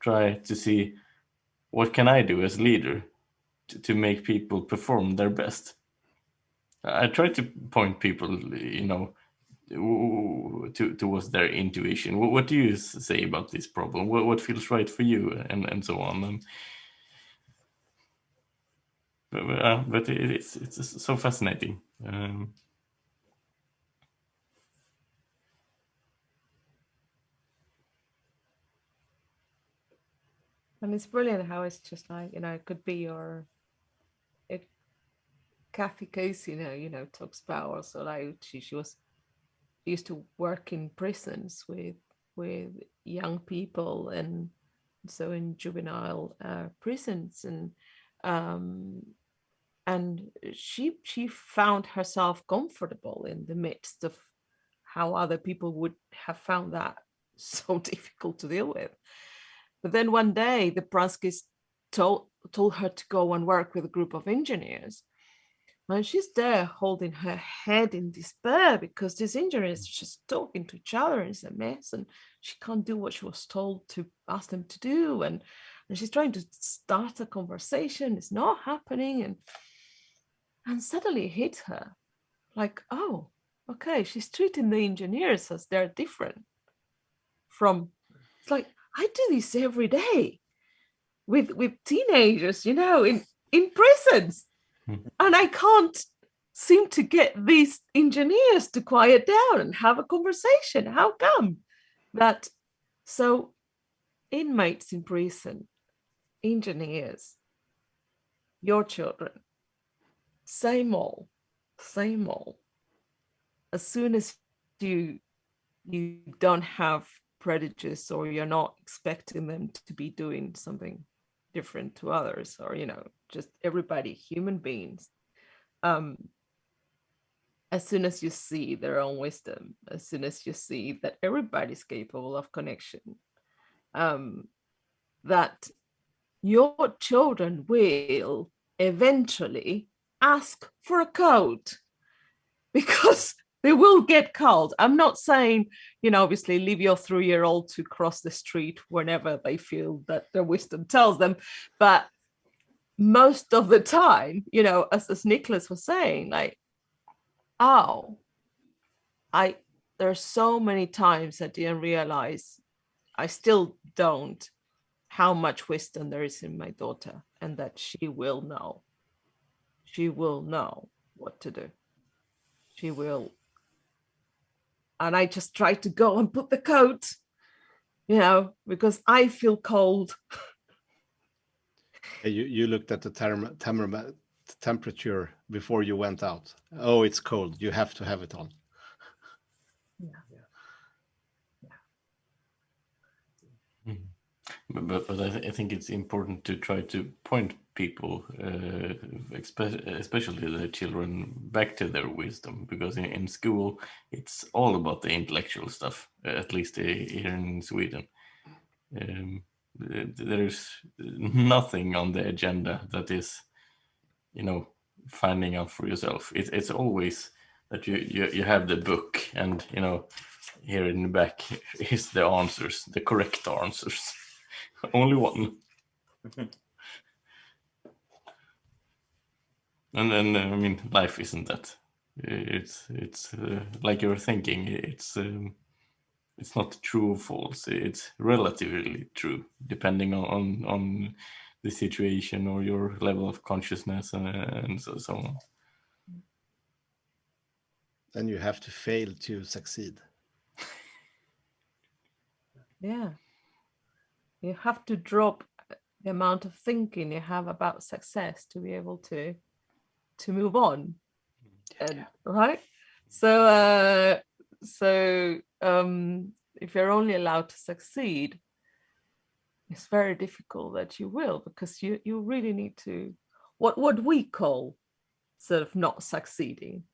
Speaker 2: try to see what can I do as leader to make people perform their best. I try to point people, towards their intuition. What do you say about this problem? What feels right for you, and so on. But it's so fascinating.
Speaker 1: And it's brilliant how it's just like, it could be your Kathy Casey, talks about also, like she used to work in prisons with young people, and so in juvenile prisons, and she found herself comfortable in the midst of how other people would have found that so difficult to deal with. But then one day the Pranskys told her to go and work with a group of engineers. And she's there holding her head in despair because these engineers are just talking to each other, and it's a mess, and she can't do what she was told to ask them to do. And she's trying to start a conversation, it's not happening. And suddenly it hit her like, oh, okay, she's treating the engineers as they're different from, it's like, I do this every day with teenagers, in prisons. And I can't seem to get these engineers to quiet down and have a conversation. How come that? So inmates in prison, engineers, your children, same old. As soon as you don't have prejudice, or you're not expecting them to be doing something different to others, or just everybody, human beings, as soon as you see their own wisdom, as soon as you see that everybody's capable of connection, that your children will eventually ask for a code, because they will get called. I'm not saying, obviously leave your 3-year-old to cross the street whenever they feel that their wisdom tells them. But most of the time, as Niklas was saying, like, there's so many times I didn't realize, I still don't, how much wisdom there is in my daughter, and that she will know. She will know what to do. She will. And I just try to go and put the coat, because I feel cold.
Speaker 3: You looked at the temperature before you went out. Oh, it's cold. You have to have it on.
Speaker 2: But I think it's important to try to point people, especially the children, back to their wisdom, because in school it's all about the intellectual stuff, at least here in Sweden. There's nothing on the agenda that is, finding out for yourself. It's always that you have the book, and here in the back is the answers, the correct answers. Only one. And then life isn't that. It's like you're thinking. It's not true or false. It's relatively true, depending on the situation or your level of consciousness and so on.
Speaker 3: Then you have to fail to succeed.
Speaker 1: Yeah. You have to drop the amount of thinking you have about success to be able to move on. And, right? So if you're only allowed to succeed, it's very difficult that you will, because you really need to, what we call sort of not succeeding.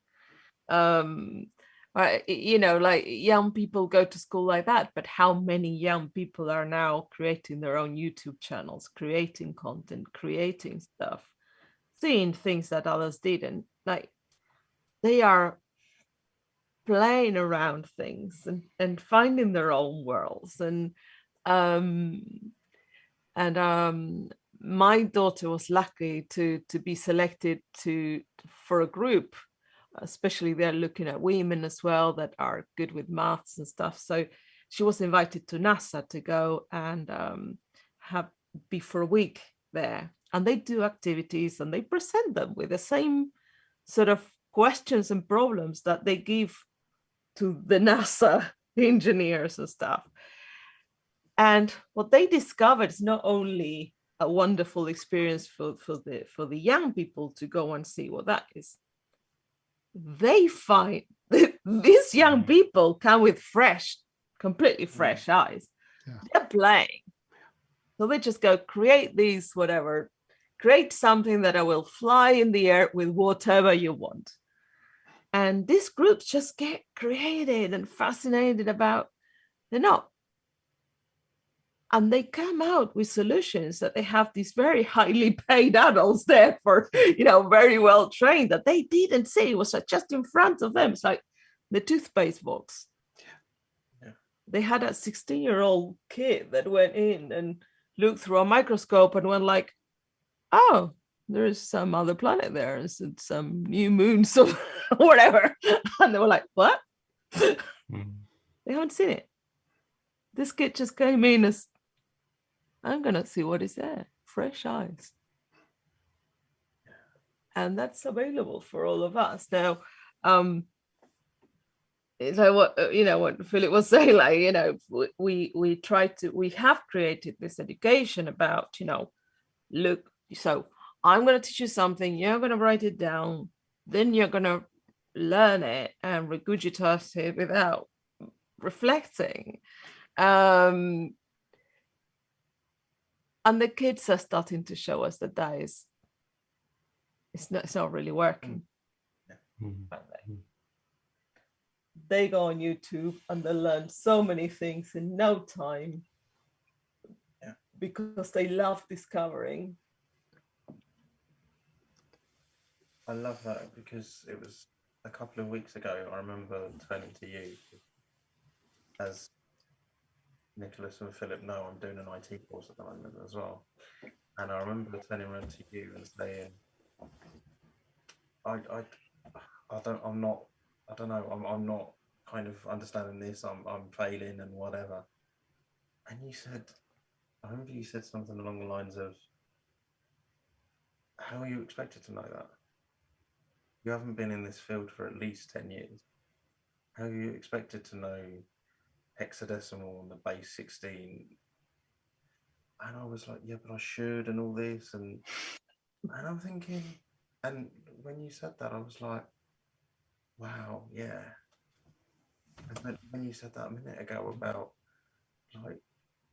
Speaker 1: Like young people go to school like that, but how many young people are now creating their own YouTube channels, creating content, creating stuff, seeing things that others didn't? Like, they are playing around things and finding their own worlds. And my daughter was lucky to be selected for a group, especially they're looking at women as well that are good with maths and stuff. So she was invited to NASA to go and be for a week there, and they do activities and they present them with the same sort of questions and problems that they give to the NASA engineers and stuff. And what they discovered is not only a wonderful experience for the young people to go and see what that is. They find that these young people come with completely fresh eyes.
Speaker 3: Yeah.
Speaker 1: They're playing. So they just go create these, whatever, create something that I will fly in the air with whatever you want. And these groups just get created and fascinated about, they're not. And they come out with solutions that they have these very highly paid adults there for, very well trained, that they didn't see. It was just in front of them. It's like the toothpaste box.
Speaker 4: Yeah.
Speaker 1: They had a 16-year-old kid that went in and looked through a microscope and went like, oh, there is some other planet there, and some new moons or whatever. And they were like, what? They haven't seen it. This kid just came in as, I'm going to see what is there. Fresh eyes. And that's available for all of us. Now, so what Philip was saying, like, we have created this education about, look, so I'm going to teach you something, you're going to write it down, then you're going to learn it and regurgitate it without reflecting. And the kids are starting to show us that it's not really working. They go on YouTube and they learn so many things in no time, because they love discovering.
Speaker 4: I love that because it was a couple of weeks ago. I remember turning to you, as Nicholas and Philip know, I'm doing an IT course at the moment as well. And I remember turning around to you and saying, I don't, I'm not, I don't know, I'm not kind of understanding this. I'm failing and whatever. And you said, I remember you said something along the lines of, how are you expected to know that? You haven't been in this field for at least 10 years. How are you expected to know hexadecimal and the base 16? And I was like, yeah, but I should, and all this. And I'm thinking, and when you said that, I was like, wow, yeah. And then when you said that a minute ago about like,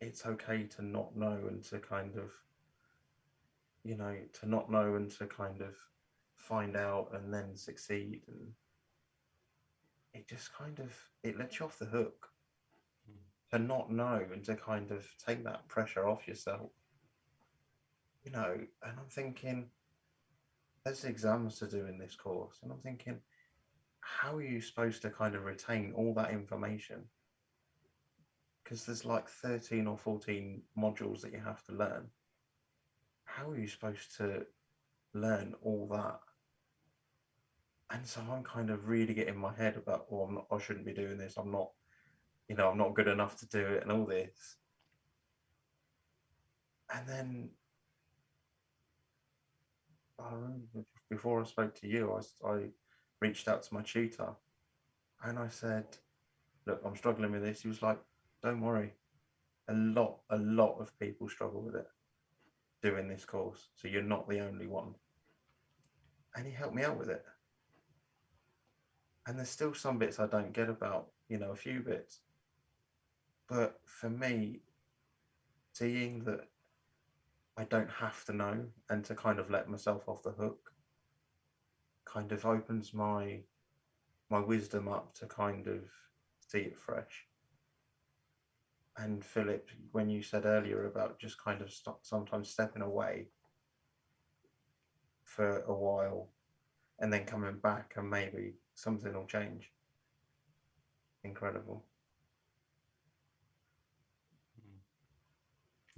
Speaker 4: it's okay to not know and to kind of, you know, to not know and to kind of find out and then succeed. And it just kind of, it lets you off the hook to not know and to kind of take that pressure off yourself, you know. And I'm thinking, there's exams to do in this course, and I'm thinking, how are you supposed to kind of retain all that information? Because there's like 13 or 14 modules that you have to learn. How are you supposed to learn all that? And so I'm kind of really getting my head about, oh, I shouldn't be doing this. I'm not, you know, I'm not good enough to do it and all this. And then I remember before I spoke to you, I reached out to my tutor and I said, look, I'm struggling with this. He was like, don't worry. A lot of people struggle with it doing this course. So you're not the only one. And he helped me out with it. And there's still some bits I don't get about, you know, a few bits. But for me, seeing that I don't have to know and to kind of let myself off the hook kind of opens my wisdom up to kind of see it fresh. And Philip, when you said earlier about just kind of sometimes stepping away for a while and then coming back and maybe something will change. Incredible.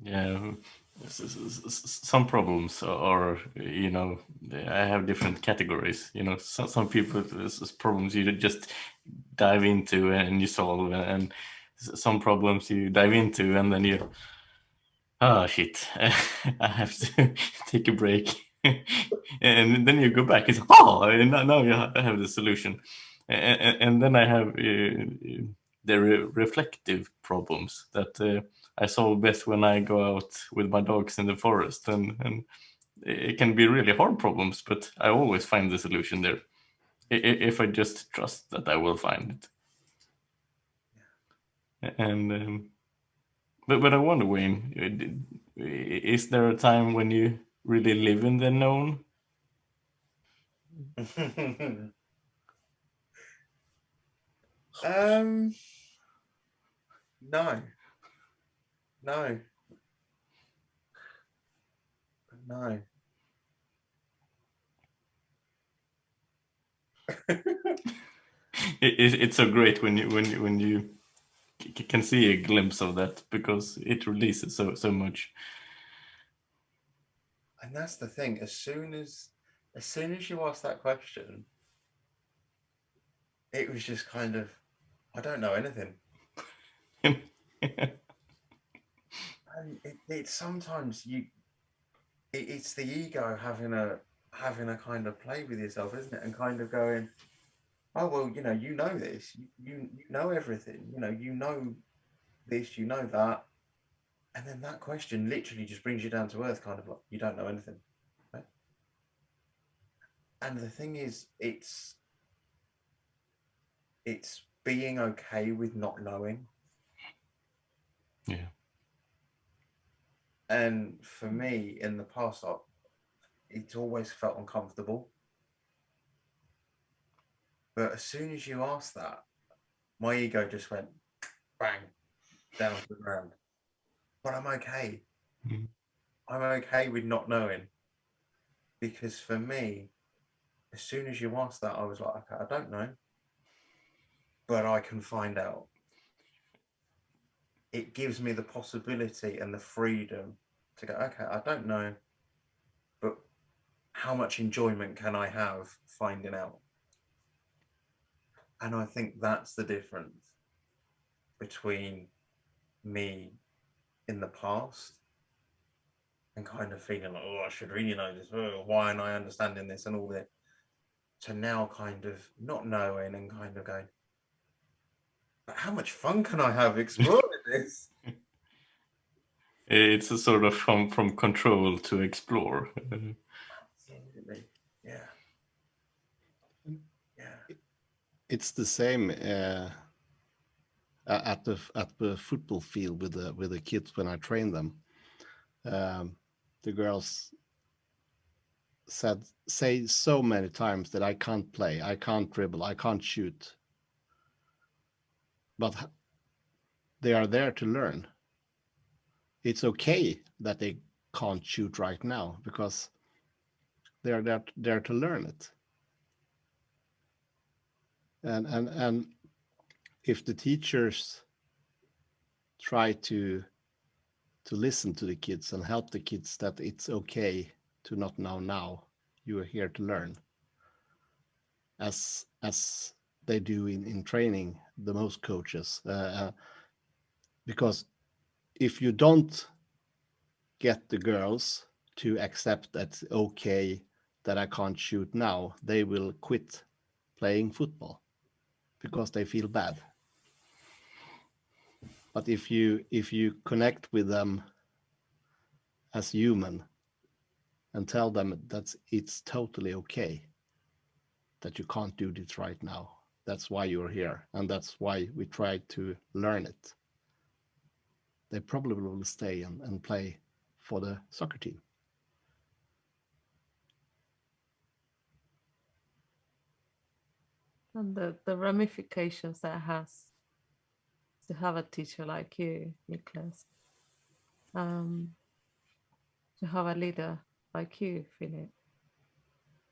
Speaker 2: Yeah, some problems are, you know, I have different categories. You know, some people, there's problems you just dive into and you solve, and some problems you dive into and then you, oh shit, I have to take a break. And then you go back, it's, oh, now you have the solution. And then I have the reflective problems that I solve best when I go out with my dogs in the forest, and it can be really hard problems, but I always find the solution there if I just trust that I will find it. And but I wonder, Wayne, is there a time when you really live in the known?
Speaker 4: No, no, no.
Speaker 2: It's so great when you can see a glimpse of that, because it releases so much.
Speaker 4: And that's the thing. As soon as you asked that question, it was just kind of, I don't know anything. And it's sometimes it's the ego having a kind of play with yourself, isn't it? And kind of going, oh well, you know this, you know everything, you know this, you know that, and then that question literally just brings you down to earth, kind of like you don't know anything. Right? And the thing is, it's being okay with not knowing.
Speaker 2: Yeah.
Speaker 4: And for me, in the past, it's always felt uncomfortable. But as soon as you asked that, my ego just went bang down to the ground. But I'm okay.
Speaker 2: Mm.
Speaker 4: I'm okay with not knowing. Because for me, as soon as you asked that, I was like, okay, I don't know, but I can find out. It gives me the possibility and the freedom to go, okay, I don't know, but how much enjoyment can I have finding out? And I think that's the difference between me in the past and kind of feeling like, oh, I should really know this. Oh, why am I understanding this and all that? To now kind of not knowing and kind of going, but how much fun can I have exploring this?
Speaker 2: It's a sort of from control to explore.
Speaker 4: Absolutely. Yeah. Yeah.
Speaker 3: It's the same at the football field with the kids when I train them. The girls say so many times that I can't play, I can't dribble, I can't shoot, but they are there to learn. It's okay that they can't shoot right now because they are there to learn it. And if the teachers try to listen to the kids and help the kids that it's okay to not know now, you are here to learn, as they do in training, the most coaches, because if you don't get the girls to accept that it's okay that I can't shoot now, they will quit playing football because they feel bad. But if you connect with them as human and tell them that it's totally okay that you can't do this right now, that's why you're here and that's why we try to learn it, they probably will stay and play for the soccer team.
Speaker 1: And the ramifications that has to have a teacher like you, Niklas, to have a leader like you, Philip.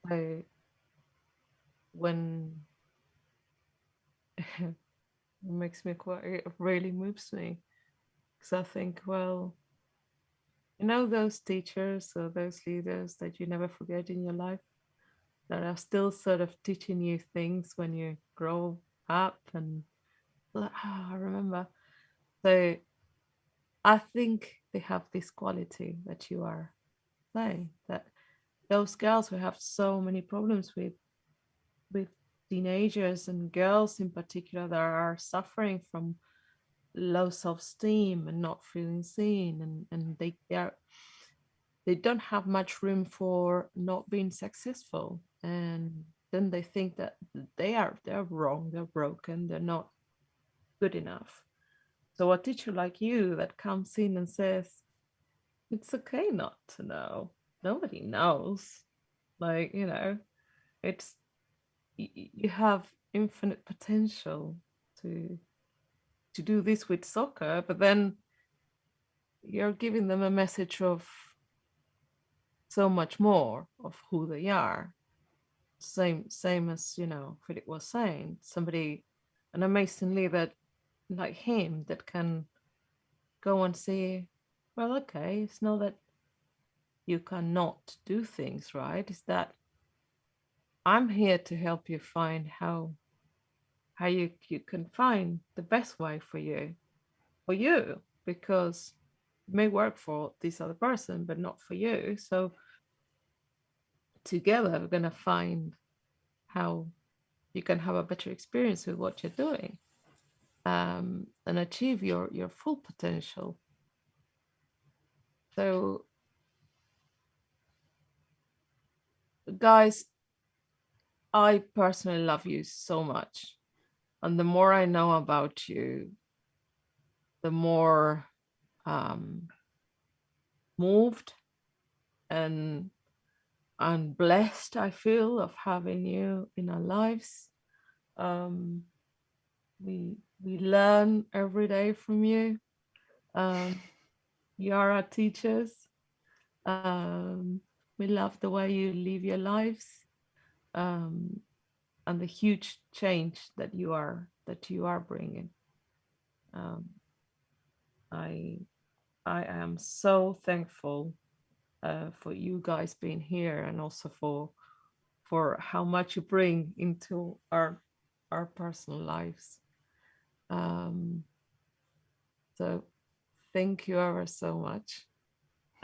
Speaker 1: So when it makes me quite, it really moves me, because I think, well, you know, those teachers or those leaders that you never forget in your life, that are still sort of teaching you things when you grow up, and like, I remember. So I think they have this quality that you are saying, that those girls who have so many problems with teenagers and girls in particular that are suffering from low self-esteem and not feeling seen, and they don't have much room for not being successful, and then they think that they're wrong, they're broken, they're not good enough. So a teacher like you that comes in and says, it's okay not to know, nobody knows, like, you know, it's you have infinite potential to do this with soccer, but then you're giving them a message of so much more of who they are. Same as, you know, Philip was saying, somebody, an amazing leader like him that can go and say, well, okay, it's not that you cannot do things right, it's that I'm here to help you find how you can find the best way for you, because it may work for this other person but not for you. So together we're going to find how you can have a better experience with what you're doing, and achieve your full potential. So guys, I personally love you so much, and the more I know about you, the more moved and blessed I feel of having you in our lives. Um, we learn every day from you. You are our teachers. We love the way you live your lives. and the huge change that you are bringing. I am so thankful for you guys being here, and also for how much you bring into our personal lives. So thank you ever so much.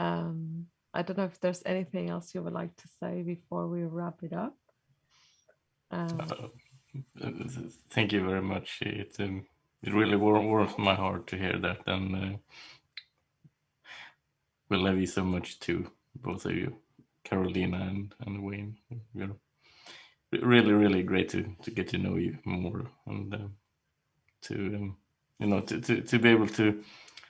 Speaker 1: I don't know if there's anything else you would like to say before we wrap it up.
Speaker 2: Thank you very much. It really warms my heart to hear that, and we love you so much too, both of you, Carolina and Wayne. You're really great to get to know you more, and to to be able to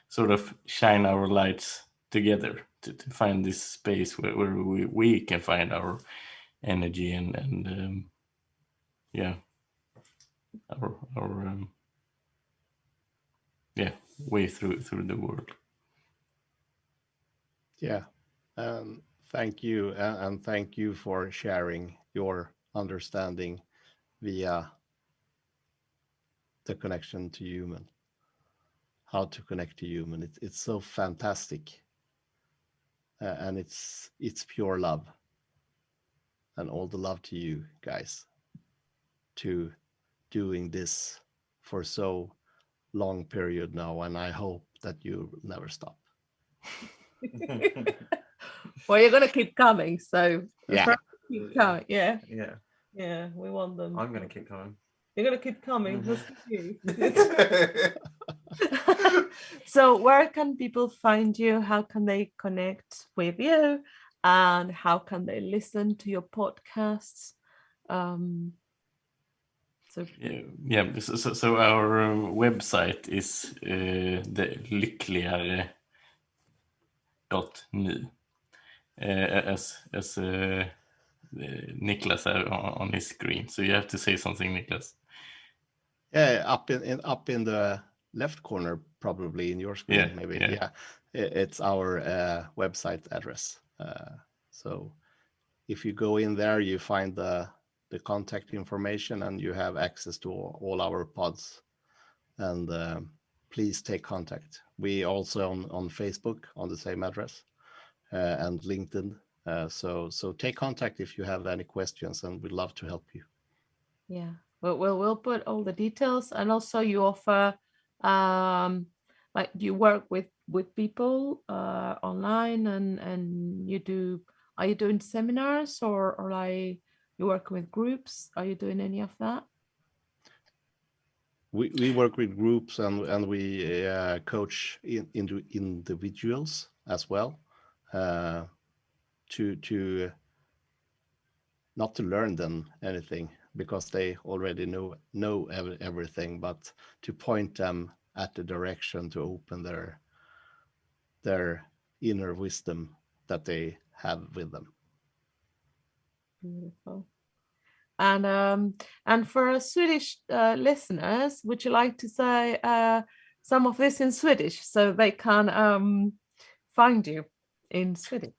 Speaker 2: sort of shine our lights together to find this space where we can find our energy and yeah, our way through the world.
Speaker 3: Yeah, thank you, and thank you for sharing your understanding via the connection to human. How to connect to human. It's so fantastic, and it's pure love, and all the love to you guys to doing this for so long period now, and I hope that you will never stop.
Speaker 1: Well, you're gonna keep coming, so
Speaker 3: Yeah.
Speaker 1: keep coming. Yeah,
Speaker 4: Yeah,
Speaker 1: we want them.
Speaker 4: I'm gonna keep coming.
Speaker 1: You're gonna keep coming. Who's you? So where can people find you? How can they connect with you? And how can they listen to your podcasts? So
Speaker 2: our website is the Lyckligare.NU, as Niklas on his screen. So you have to say something, Niklas.
Speaker 3: Yeah, up in the left corner, probably in your screen, maybe. Yeah, it's our website address. So if you go in there, you find the contact information, and you have access to all our pods. And please take contact. We also on Facebook on the same address, and LinkedIn. So take contact if you have any questions, and we'd love to help you.
Speaker 1: yeah, we'll put all the details, and also you offer like you work with people online, and are you doing seminars or like you work with groups? Are you doing any of that?
Speaker 3: We work with groups, and we coach individuals as well, to not to learn them anything, because they already know everything, but to point them at the direction to open their inner wisdom that they have with them.
Speaker 1: Beautiful. And for Swedish listeners, would you like to say some of this in Swedish so they can find you in Swedish?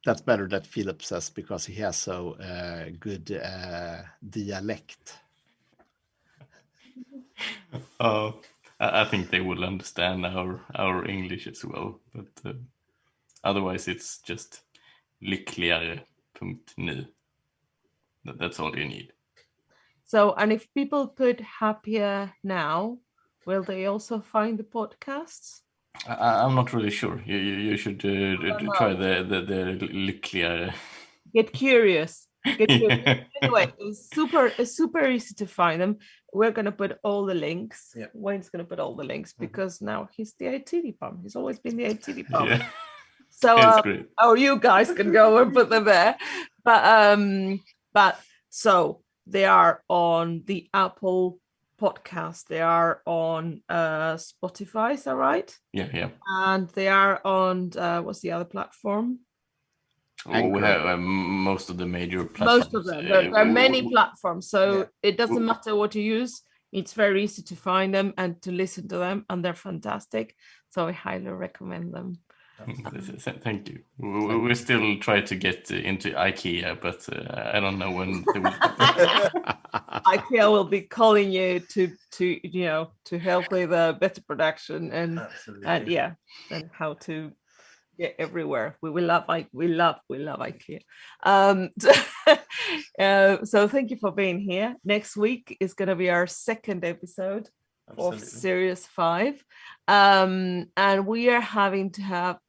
Speaker 3: That's better that Philip says, because he has so good dialect.
Speaker 2: I think they will understand our English as well, but otherwise it's just Lyckligare.NU. That's all you need.
Speaker 1: So, and if people put happier now, will they also find the podcasts?
Speaker 2: I'm not really sure. You should try the Lyckligare.
Speaker 1: Get curious. Anyway, it's super easy to find them. We're gonna put all the links.
Speaker 4: Yeah.
Speaker 1: Wayne's gonna put all the links because now he's the IT department. He's always been the IT department.
Speaker 2: Yeah.
Speaker 1: So
Speaker 2: great.
Speaker 1: or you guys can go and put them there. But so they are on the Apple podcast. They are on Spotify, is that right?
Speaker 2: Yeah.
Speaker 1: And they are on what's the other platform?
Speaker 2: Well, we have most of the major platforms.
Speaker 1: Most of them. There are many platforms, so it doesn't matter what you use. It's very easy to find them and to listen to them, and they're fantastic. So I highly recommend them.
Speaker 2: Thank you. We still try to get into IKEA, but I don't know when they will happen.
Speaker 1: IKEA will be calling you to help with better production and
Speaker 4: Absolutely.
Speaker 1: and how to get everywhere. We love IKEA. So thank you for being here. Next week is going to be our second episode of series 5, and we're going to have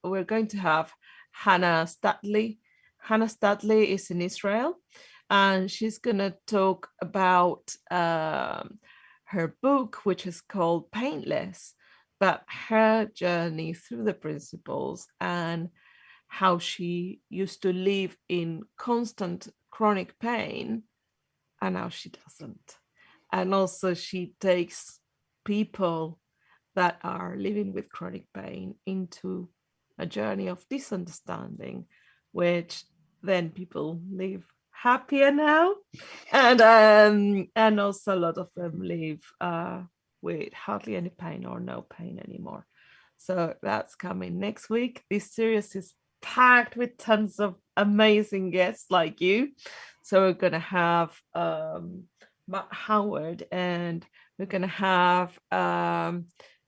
Speaker 1: Chana Studley. Chana Studley is in Israel, and she's going to talk about her book, which is called Painless, but her journey through the principles and how she used to live in constant chronic pain and now she doesn't. And also she takes people that are living with chronic pain into a journey of disunderstanding, which then people live happier now, and also a lot of them live with hardly any pain or no pain anymore. So that's coming next week. This series is packed with tons of amazing guests like you. So we're gonna have Matt Howard, and we're gonna have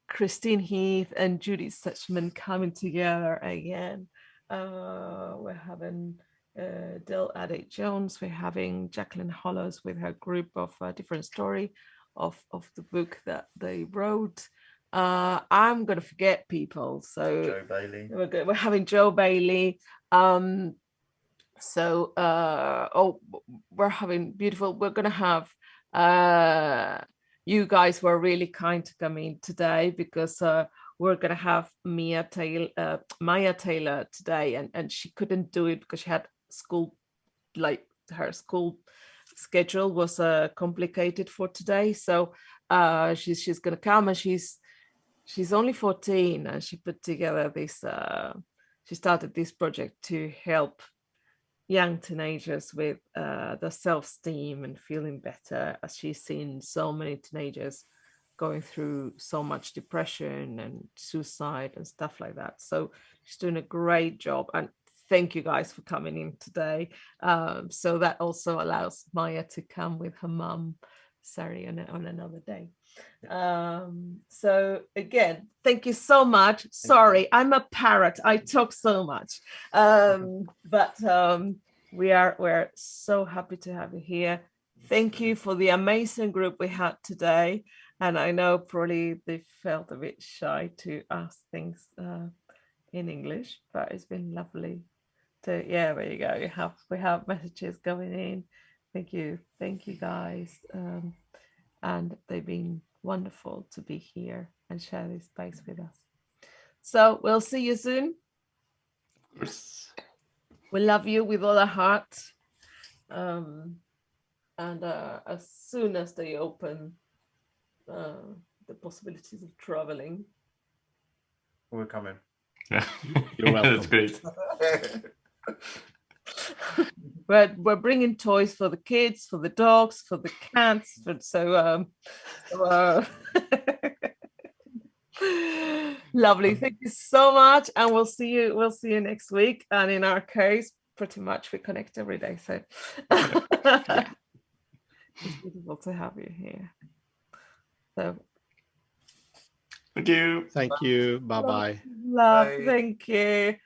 Speaker 1: Christine Heath and Judy Suchman coming together again. We're having Del Adate Jones. We're having Jacqueline Hollows with her group of different story of the book that they wrote. I'm gonna forget people, so
Speaker 4: Joe Bailey.
Speaker 1: We're having Joe Bailey. We're having beautiful. We're gonna have you guys were really kind to come in today because we're gonna have Maya Taylor today, and she couldn't do it because she had school, like her school schedule was complicated for today. So she's gonna come, and she's only 14, and she put together this. She started this project to help young teenagers with the self-esteem and feeling better, as she's seen so many teenagers going through so much depression and suicide and stuff like that. So she's doing a great job, and thank you guys for coming in today. So that also allows Maya to come with her mum, Sari, on another day. So again, thank you so much. Sorry, I'm a parrot. I talk so much. But we're so happy to have you here. Thank you for the amazing group we had today. And I know probably they felt a bit shy to ask things in English, but it's been lovely to, there you go. We have messages going in. Thank you guys. And they've been wonderful to be here and share this space with us. So we'll see you soon.
Speaker 2: Of course.
Speaker 1: We love you with all our heart. And as soon as they open the possibilities of traveling,
Speaker 4: we're coming.
Speaker 2: Yeah.
Speaker 3: You're welcome.
Speaker 2: That's great.
Speaker 1: we're bringing toys for the kids, for the dogs, for the cats. Lovely. Thank you so much, and we'll see you next week. And in our case, pretty much we connect every day. So it's beautiful to have you here. So
Speaker 2: Thank you.
Speaker 3: Thank you. Bye-bye.
Speaker 1: Love.
Speaker 4: Bye.
Speaker 1: Thank you.